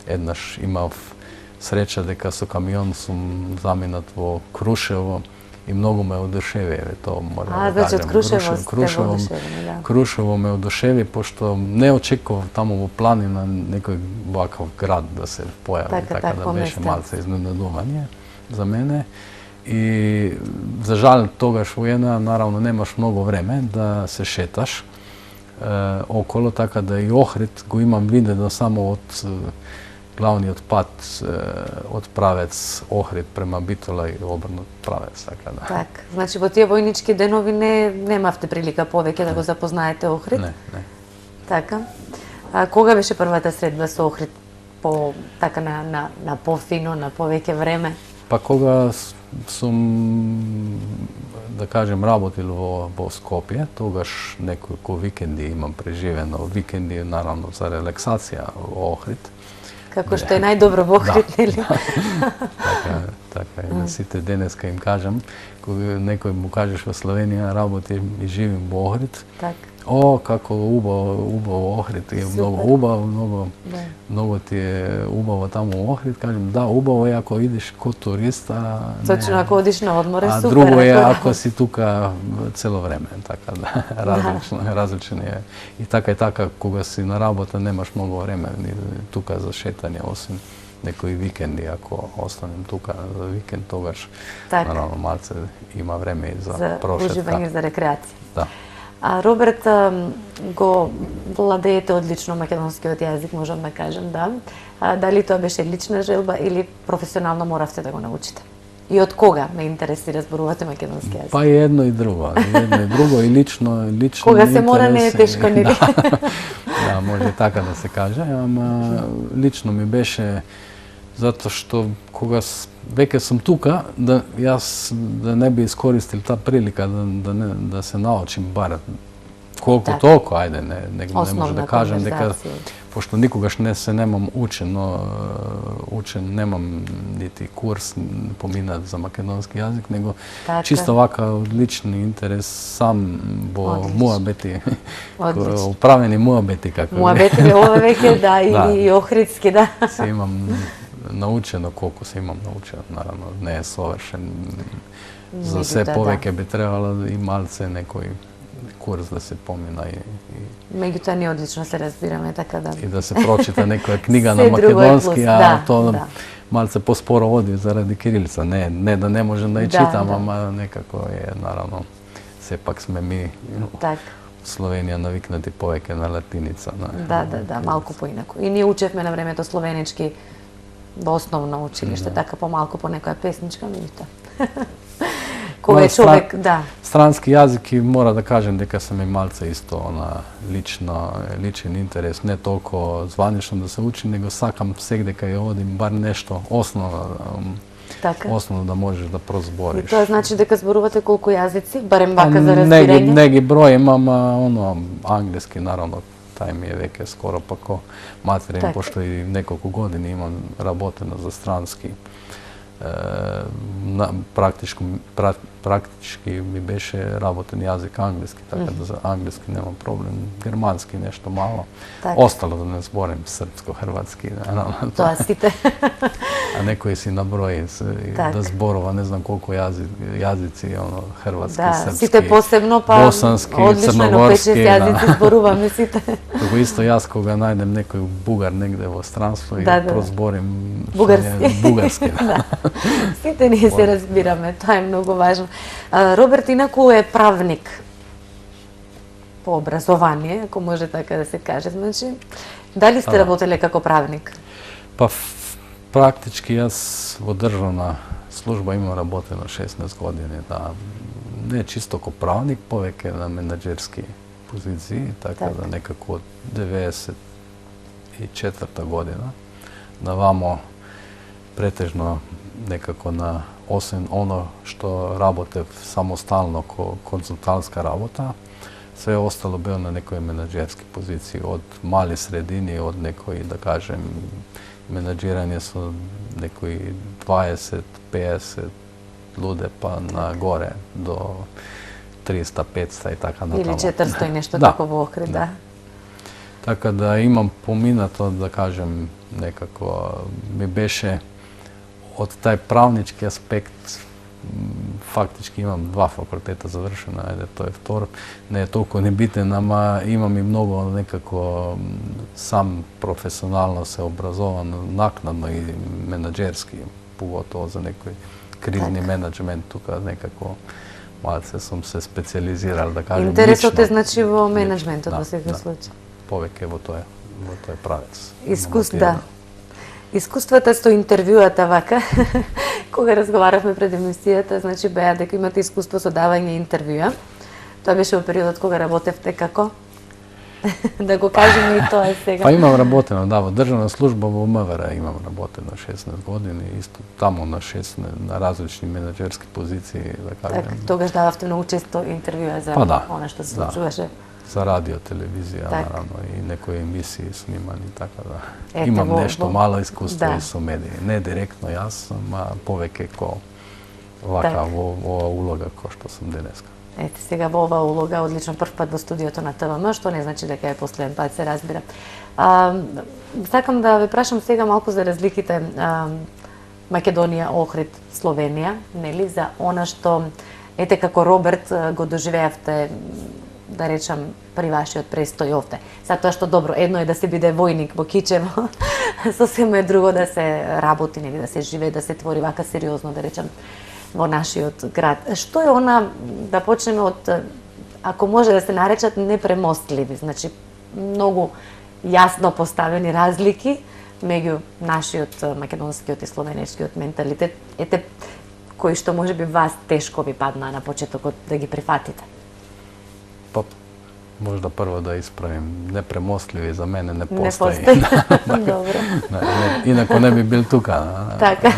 еднаш имав среќа дека со камион сум заминат во Крушево и многу ме одушеви, тоа морам да кажем. Крушево ме одушеви, пошто не очекував таму во планина некој ваков град да се појави, така да беше малце изненадување за мене. I za žal togaš воена, naravno nemaš mnogo vreme da se šetaš okolo, tako da i Ohrid go imam videno samo od glavni otpad od pravec Ohrid prema Bitola i obrnut pravec. Така да. Так, значи во тие војнички денови немавте прилика повеќе да го запознаете Охрид? Не. Така. А кога беше првата средба со Охрид? Така на пофино, на повеќе време? Pa koga sam, da kažem, работил во Skopje, togaš nekoliko vikendi imam preživeno. Vikendi, naravno, za relaksacija u Ohrid. Како што е најдобро во Охрид, нели? Така е. На сите денеска им кажам, кога некој му кажеш во Словенија, работим и живим во Охрид. Така. О, како убаво Охрид, е многу убаво, многу ти е убаво таму у Охрид. Кажем, да, убаво е ако идеш ко турист, Точно, ако одиш на одмор е супер. А друго е ако си тука цело време, така да, различно е. И така, кога си на работа немаш многу време тука за шетање, осим некои викенди, ако останем тука за викенд, тогаш, наравно, малце има време и за прошетка. За уживање, за рекреација. Да. А Роберт, го владеете одлично македонскиот јазик, можам да кажем, да. Дали тоа беше лична желба или професионално моравте да го научите? И од кога ме интересира зборувате македонски јазик? Па и едно и друго, и лично кога се мора не е тешко, нели? Да, може така да се каже, ама лично ми беше затоа што кога веќе сум тука, јас да не би искористил таа прилика да се научим бар колку толку, ајде, не може да кажем дека пошто никогаш немам учен, немам нити курс поминат за македонски јазик, него чисто вака од лични интерес сам во муабети, управени муабети како. Муабети ова веќе да и охридски, да. Се имам научено колку се имам научено, наравно, не е совршен. За се повеќе би требало и малце некој курс да се помина и меѓутоа ние одлично се разбираме, така да. И да се прочита некоја книга на македонски, а тоа малце поспоро оди заради кирилица. Не да не можем да ја читам, ама некако е, наравно, сепак сме ми Словенија навикнати повеќе на латиница. Да, малку поинаку. И ние учевме на времето словенички во основно училиште, така помалку по некоја песничка, меѓутоа. Кога е човек, да. Странски јазики мора да кажем дека се ми малце исто на личен интерес, не толку званично да се учи, него сакам сегде кај одим бар нешто основно да можеш да прозбориш. И тоа значи дека зборувате колку јазици, барем вака за разбирање? Не ги броим, ама англиски наравно, тај ми е веќе скоро пако материн, пошто и неколку години имам работено за странски. Практички ми беше работен јазик англиски, така да за англиски немам проблем. Германски нешто мало. Остало да не зборим српско, хрватски. Тоа сите. А некој си наброи да зборува, не знам колку јазици, хрватски, српски, сите посебно, па босански, црногорски. Одлично, 5-6 јазици зборуваме сите. Туку исто јас кога најдем некој бугар негде во странство и прозборим бугарски. Сите ние се разбираме, тоа е многу важно. Роберт инаку е правник по образование, ако може така да се каже. Значи, дали сте работеле како правник? Па практички јас во државна служба имам работено 16 години, да. Не чисто ко правник, повеќе на менаџерски позиции, така да некако од 94-та година навамо претежно некако освен оно што работев самостално ко консултантска работа, све остало бео на некои менаџерски позиции, од мали средини, од некои, да кажем, менаџирање со некои 20-50 луде, па нагоре до 300-500 и така натаму. Или 400 и нешто тако во Охрид, да. Така да имам поминато, да кажем, некако ми беше од тај правнички аспект, фактички имам 2 факултета завршено, тој е втор, не е толку небитен, ама имам и многу некако сам професионално се образован, накнадно и менаџерски, поготово за некои krizni menadžment тука некако малце сум се специализирал, да кажем, Интересот е лично. значи во менеджментот Да, во секој да. случај. Повеќе во тој правец. Да. Искуствата со интервјуата вака, кога разговаравме пред емисијата, значи беа дека имате искуство со давање интервјуа. Тоа беше во периодот кога работевте како? Да го кажеме и тоа сега. Па имам работено, да, во државна служба во МВР имам работено 16 години, исто таму на на различни менаџерски позиции, да кажем. Така, тогаш дававте многу често интервјуа за Па да, она што се да. случуваше. За радио, телевизија, Так. наравно, и некои емисии снимани, така да. Ете, Имам во- нешто во- мало искуство да. и со медии. Не директно јас, ама повеќе ко вака Так. во улога кој што сум денеска. Ете, сега во оваа улога, одлично прв пат во студиото на ТВМ, што не значи дека е последен пат, се разбира. Сакам да ве прашам сега малку за разликите Македонија, Охрид, Словенија, нели, за она што, ете, како Роберт го доживеавте, да речам, при вашиот престој овде. Затоа што добро, едно е да се биде војник во Кичево, сосем е друго да се работи, нели, да се живее, да се твори вака сериозно, да речам, во нашиот град. Што е она, да почнеме од, ако може да се наречат непремостливи, значи многу јасно поставени разлики меѓу нашиот македонскиот и словенечкиот менталитет, ете, кои што можеби вас тешко ви падна на почетокот да ги прифатите? Па, можда прво да исправим, непремостливи за мене не Не постои. постои. Добро. Инако не би бил тука. Така.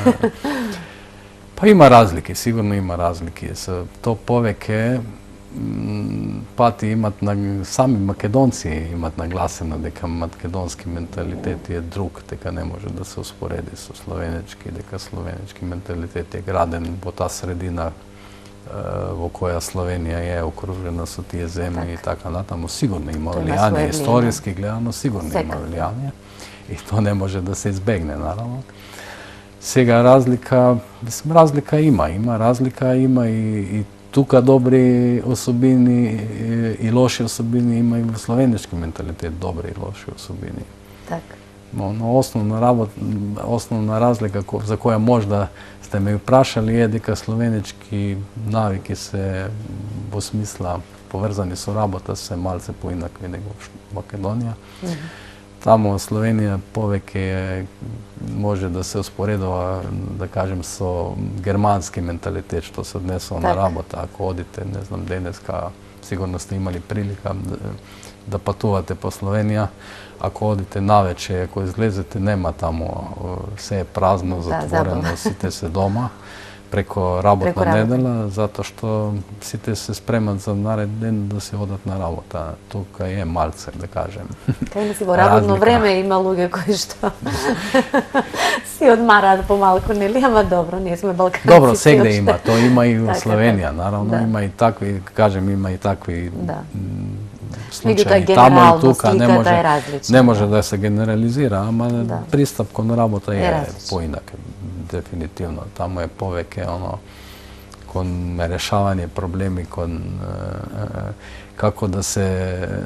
Па има разлики, сигурно има разлики. То повеќе пати имат сами македонци имат нагласено дека македонски менталитет е друг, дека не може да се успореди со словенечки, дека словенечки менталитет е граден во таа средина во која Словенија е окружена со тие земји и така натаму. Сигурно има Тоа има влијание, свое историски гледано, сигурно има Секако. влијание и тоа не може да се избегне, наравно. Сега разлика има и тука добри особини и лоши особини, има и во словенечки менталитет добри и лоши особини. Така. Но основна разлика за која можда сте ме прашали е дека словенечки навики се во смисла поврзани со работа се малце поинакви него во Македонија. Таму Словенија повеќе може да се успоредува, да кажем, со германски менталитет што се однесува на Така. работа. Ако одите, не знам, денеска, сигурно сте имали прилика да патувате по Словенија. Ако одите навече, ако излезете, нема таму, се е празно, затворено, забавно. сите се дома преко работна Преко работа. недела, затоа што сите се спремат за наред ден да се одат на работа. Тука е малце, да кажем. Кај си во работно Разлика. време има луѓе кои што си одмараат помалку, нели? Ама добро, ние сме балканци. Добро, сегде има, тоа има и во Така, Словенија, така. наравно, Да. има и такви, кажем, има и такви Да. случаи. Меѓутоа, Тамо и генерално тука не сликата може, е различна, не може да. да се генерализира, ама Да. пристап кон работа Е е различен. поинак, дефинитивно. Тамо е повеќе оно кон решавање проблеми, кон како да се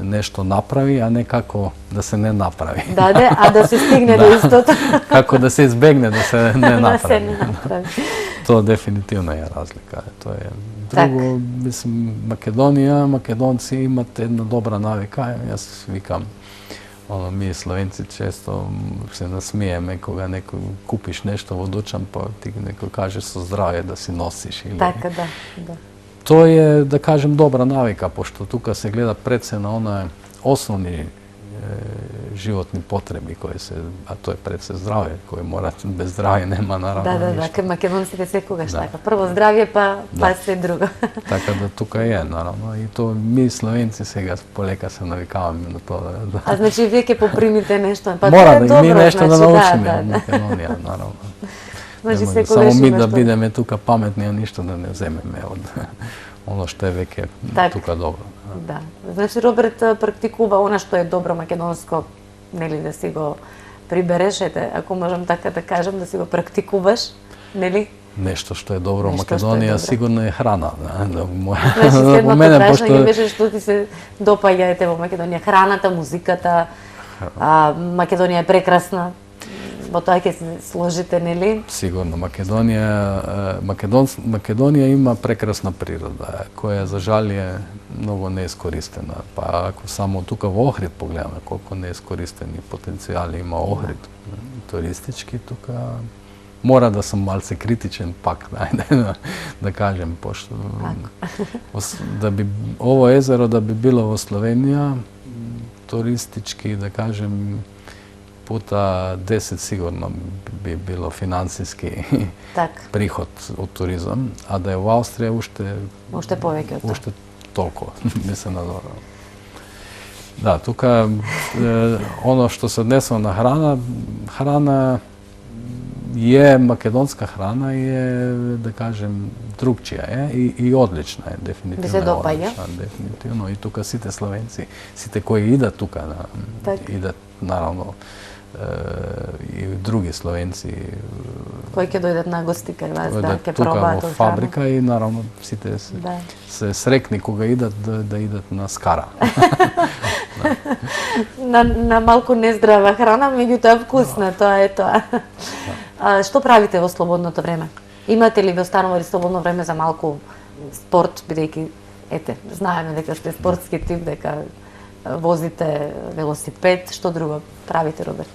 нешто направи, а не како да се не направи. Да, а да се стигне до истото. Како да се избегне да се не Да се направи. не направи. Тоа дефинитивно е разлика. Тоа е Така. друго, мислам, Македонија, македонци имат една добра навика. Јас викам, ми словенци често се насмиеме кога некој купиш нешто во дучан, па ти некој каже со здравје да си носиш или Така, да. Тоа е, да кажем, добра навика, пошто тука се гледа пред се на оние основни животни потреби кои се, а тоа е пред се здравје, кој мора, без здравје нема наравно Да, ништо. кај македонците секогаш Да. така. Прво здравје, па Да. се друго. Така да тука е, наравно, и то ми словенци сега полека се навикаваме на тоа. А значи вие ќе попримите нешто. Па Мора тоа е да и добро, ми нешто да значи, научиме да, од да. Македонија, наравно. Значи Нема секогаш само ми има да што- бидеме тука паметни, а ништо да не земеме од оно што е веќе Така. тука добро. Да. Значи Роберт практикува она што е добро македонско, нели да си го прибереш, ете, ако можам така да кажам, да си го практикуваш, нели? Нешто што е добро во Нешто што е Македонија добро. сигурно е храна, да. Значи Во следното мене прашање беше што ти се допаѓа ете во Македонија, храната, музиката. Македонија е прекрасна. Во тоа ќе се сложите, нели? Сигурно. Македонија има прекрасна природа, која за жал е многу неискористена. Па ако само тука во Охрид погледаме колку неискористени потенцијали има Охрид туристички, тука мора да сум малце критичен пак, да кажем, пошто да би ово езеро да би било во Словенија туристички, да кажем, пута 10 сигурно би било финансиски приход од туризам, а да е во Австрија уште повеќе од тоа. Уште толку би се надорвало. Да, тука оно што се однесува на храна е македонска храна и е, да кажем, другчија е и одлична е, дефинитивно. Ви се допаѓа? Дефинитивно. И тука сите словенци, сите кои идат тука, идат наравно и други словенци кои ќе дојдат на гости кај вас, да, ќе тука пробаат во фабрика и наравно сите се срекни кога идат да идат на скара. на малку нездрава храна, меѓутоа вкусна, тоа е тоа. Што правите во слободното време? Имате ли ви останува слободно време за малку спорт, бидејќи ете, знаеме дека сте спортски тип, дека возите велосипед, што друго правите, Роберт?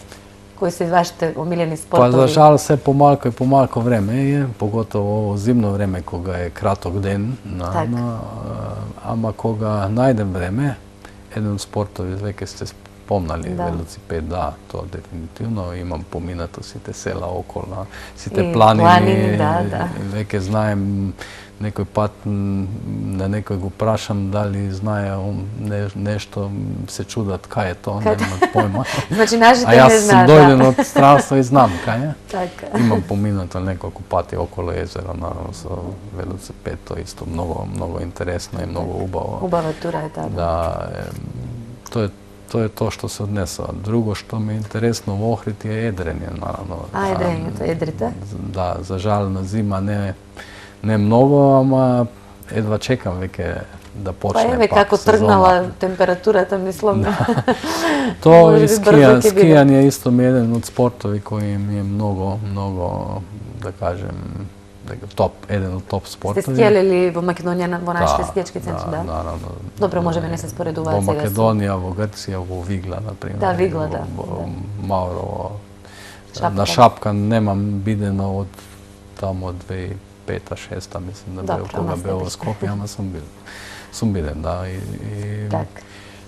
Кои се вашите омилени спортови? Па за жал се помалку и помалку време е, поготово во зимно време кога е краток ден, ама кога најдем време, еден од спортови веќе сте спомнали, велосипед, да, тоа дефинитивно имам поминато сите села околу, сите планини, веќе знаем. Некој пат на некој го прашам дали знае нешто, се чудат кај е тоа, немам појма. Значи нашите не знаат. А јас сум дојден од странство и знам кај е. Имам поминато неколку пати околу езеро, наравно со велосипед, тоа исто многу интересно и многу убаво. Убава тура е таа. Да, тоа е тоа што се однесува. Друго што ми е интересно во Охрид е едрење, наравно. Едрењето, едрите? Да, за жал на зима не многу, ама едва чекам веќе да почне пак. Па еве како тргнала температурата, мислам. Тоа и скијање исто ми е еден од спортови кои ми е многу, да кажем, еден од топ спортови. Сте скијале ли во Македонија во нашите скијачки центри, да? Наравно. Добро, можеме не се споредуваат сега. Во Македонија, во Грција, во Вигла, например. Да, Вигла, да. Во Маурово. На Шапкан немам бидено од тамо од 2005-2006, мислам да бео кога бео во Скопје, ама сум биден, да.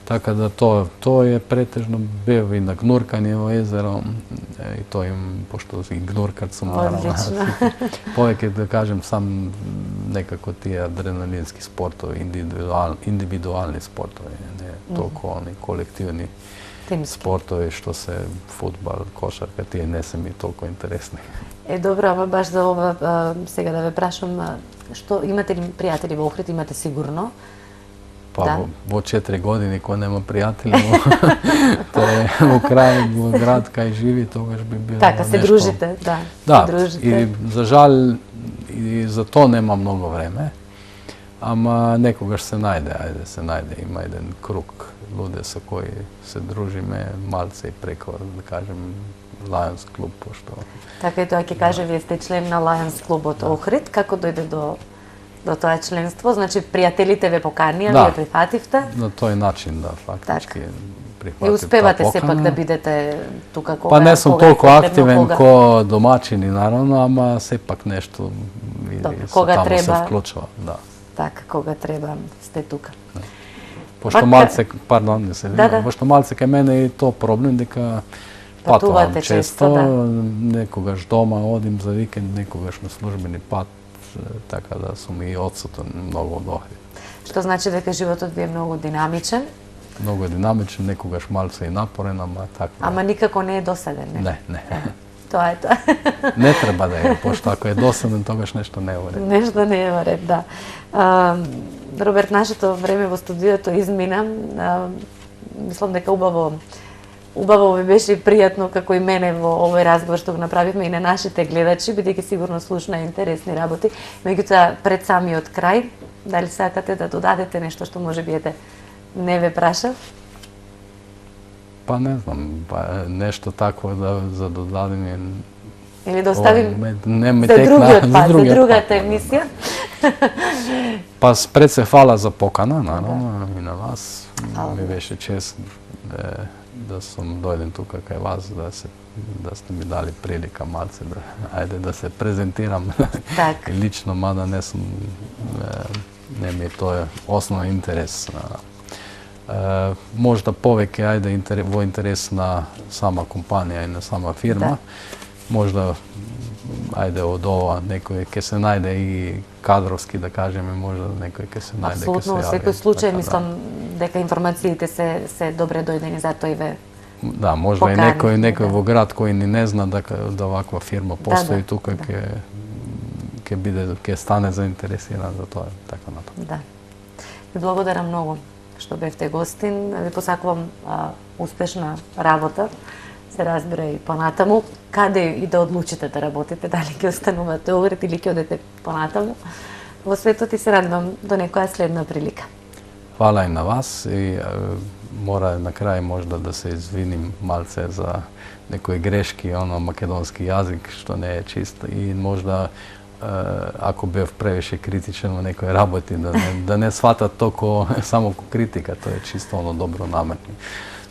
Така да тоа е претежно бео и на гнуркање во езеро, и тоа им, пошто и гнуркат сум наравно. Повеќе да кажем сам некако тие адреналински спортови, индивидуални спортови, не толку они колективни спортови што се фудбал, кошарка, тие не се ми толку интересни. Добро, ама баш за ова сега да ве прашам, што имате ли пријатели во Охрид, имате сигурно? Па во 4 години кога нема пријатели, тоа е во крај, во град кај живи, тогаш би било така, се дружите, да. Да, и за жал, и за тоа нема многу време, ама некогаш се најде, има еден круг луѓе со кои се дружиме малце и преко, да кажем, Lions клуб, пошто... Така и тоа ќе каже, вие сте член на Lions клубот Охрид, како дојде до тоа членство? Значи, пријателите ве поканија, вие прифативте? На тој начин, да, фактички прифатив. И успевате сепак да бидете тука кога... Па не сум толку активен ко домачини, наравно, ама сепак нешто таму се вклучува. Така, кога треба, сте тука. Пошто малце, пардон, не се видам, пошто малце кај мене е тоа проблем, дека патувам често, некогаш дома одим за викенд, некогаш на службени пат, така да сум и одсутен многу од Охрид. Што значи дека животот ви е многу динамичен? Многу динамичен, некогаш малце и напорен, ама така. Ама никако не е досаден, не? Не. Тоа е тоа. Не треба да е, пошто ако е досаден, тогаш нешто не е во ред. Нешто не е во ред, да. Роберт, нашето време во студиото измина. Мислам дека убаво ми беше пријатно како и мене во овој разговор што го направивме и на нашите гледачи, бидејќи сигурно слушна интересни работи. Меѓутоа, пред самиот крај, дали сакате да додадете нешто што може би не ве прашав? Pa ne znam, nešto takvo da za dodavanje. Или да оставим Не за другиот пат, за другата пат, емисија. Па пред се фала за покана, наравно, и на вас. Ми беше чест да сум дојден тука кај вас, да сте ми дали прилика малце да се презентирам. Так. Лично, мада не ми е тој основен интерес. Можда повеќе во интерес на сама компанија и на сама фирма. Можда од ова некој ќе се најде и кадровски, да кажеме, можда некој ќе се најде. Апсолутно, во секој случај мислам дека информациите се добре дојдени, затоа и ве. Да, можда и некој во град кој ни не зна да ваква фирма постои тука, ќе стане заинтересиран за тоа, така натаму. Да. Ви благодарам многу што бевте гостин. Ви посакувам успешна работа. Се разбира и понатаму, каде и да одлучите да работите, дали ќе останувате овред или ќе одете понатаму во светот, и се радвам до некоја следна прилика. Фала и на вас, и мора на крај можда да се извиним малце за некои грешки, македонски јазик што не е чист, и можда ако бев превише критичен во некои работи, да не сватат толку само критика, тоа е чисто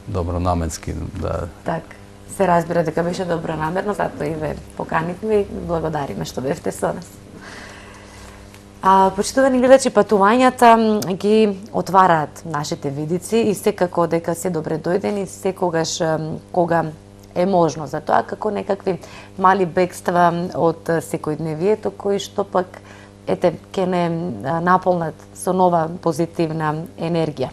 добронаменски да. Так, се разбира дека беше добронамерно, затоа и ве поканивме и благодариме што бевте со нас. Почитувани гледачи, патувањата ги отвараат нашите видици и секако дека се добре дојдени секогаш кога е можно, за тоа како некакви мали бегства од секојдневието кои што пак ќе не наполнат со нова позитивна енергија.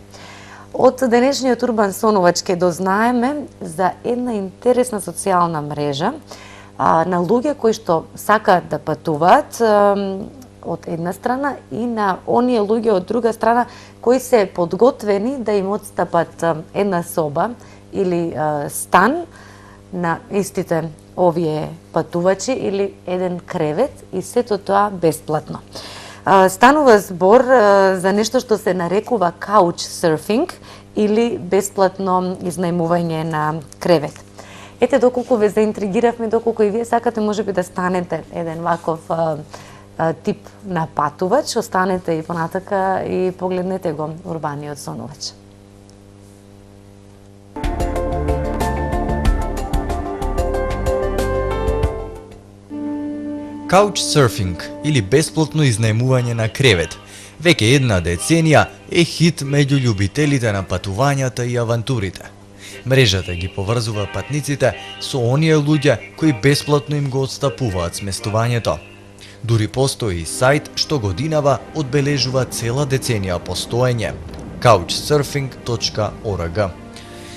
Од денешниот Урбан Сонувач ќе дознаеме за една интересна социјална мрежа на луѓе кои што сакаат да патуваат од една страна и на оние луѓе од друга страна кои се подготвени да им отстапат една соба или стан на истите овие патувачи или еден кревет, и сето тоа бесплатно. Станува збор за нешто што се нарекува couchsurfing или бесплатно изнајмување на кревет. Ете, доколку ве заинтригиравме, доколку и вие сакате можеби да станете еден ваков тип на патувач, останете и понатака и погледнете го Урбаниот Сонувач. Couchsurfing или бесплатно изнајмување на кревет веќе една деценија е хит меѓу љубителите на патувањата и авантурите. Мрежата ги поврзува патниците со оние луѓе кои бесплатно им го отстапуваат сместувањето. Дури постои и сајт што годинава одбележува цела деценија постоење – couchsurfing.org.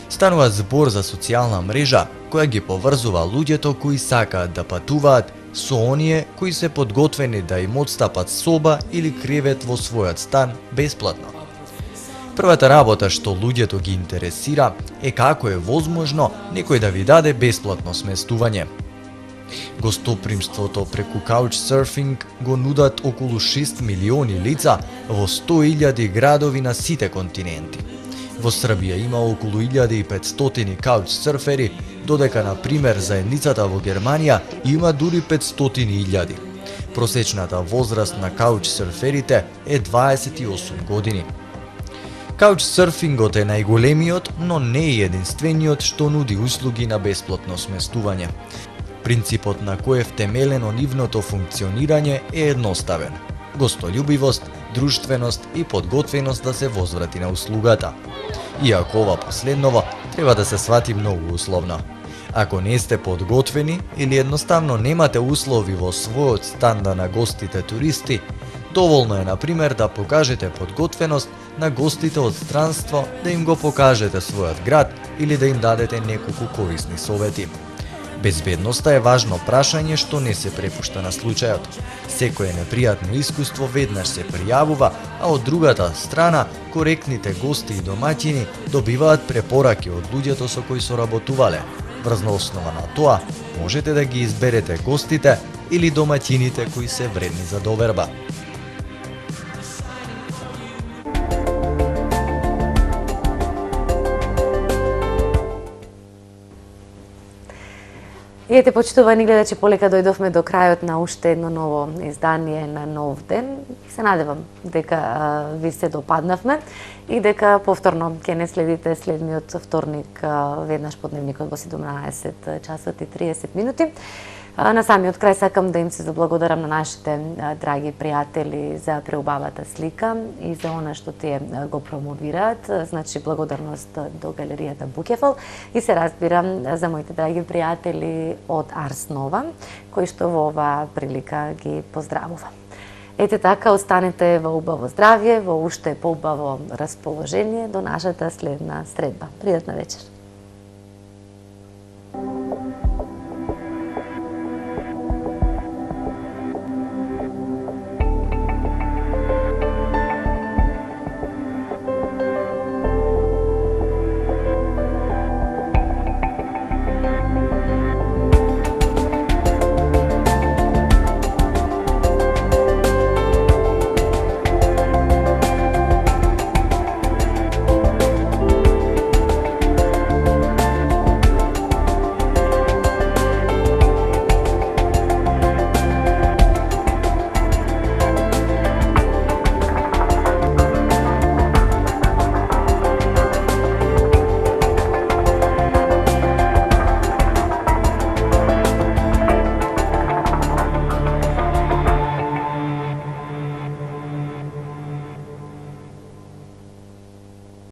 Станува збор за социјална мрежа која ги поврзува луѓето кои сакаат да патуваат со оние кои се подготвени да им отстапат соба или кревет во својот стан бесплатно. Првата работа што луѓето ги интересира е како е возможно некој да ви даде бесплатно сместување. Гостопримството преку Couchsurfing го нудат околу 6 милиони лица во 100.000 градови на сите континенти. Во Србија има околу 1500 каучсърфери, додека на пример заедницата во Германија има дури 500.000. Просечната возраст на каучсърферите е 28 години. Каучсърфингот е најголемиот, но не е единствениот што нуди услуги на бесплатно сместување. Принципот на кој е втемелено нивното функционирање е едноставен: гостољубивост, друштвеност и подготвеност да се возврати на услугата. Иако ова последново треба да се свати многу условно. Ако не сте подготвени или едноставно немате услови во својот стан да нагостите туристи, доволно е, например, да покажете подготвеност на гостите од странство, да им го покажете својот град или да им дадете неколку корисни совети. Безбедноста е важно прашање што не се препушта на случајот. Секое непријатно искуство веднаш се пријавува, а од другата страна, коректните гости и домаќини добиваат препораки од луѓето со кои соработувале. Врз основа на тоа, можете да ги изберете гостите или домаќините кои се вредни за доверба. И ете, почитувани гледачи, полека дојдовме до крајот на уште едно ново издание на Нов ден. Се надевам дека ви се допаднавме и дека повторно ќе не следите следниот вторник веднаш по дневникот во 17 часот и 30 минути. На самиот крај сакам да им се заблагодарам на нашите драги пријатели за преубавата слика и за она што тие го промовираат. Значи благодарност до галеријата Букефал и се разбирам за моите драги пријатели од Арс Нова, кои што во оваа прилика ги поздравувам. Ете така, останете во убаво здравје, во уште поубаво расположение до нашата следна средба. Пријатна вечер.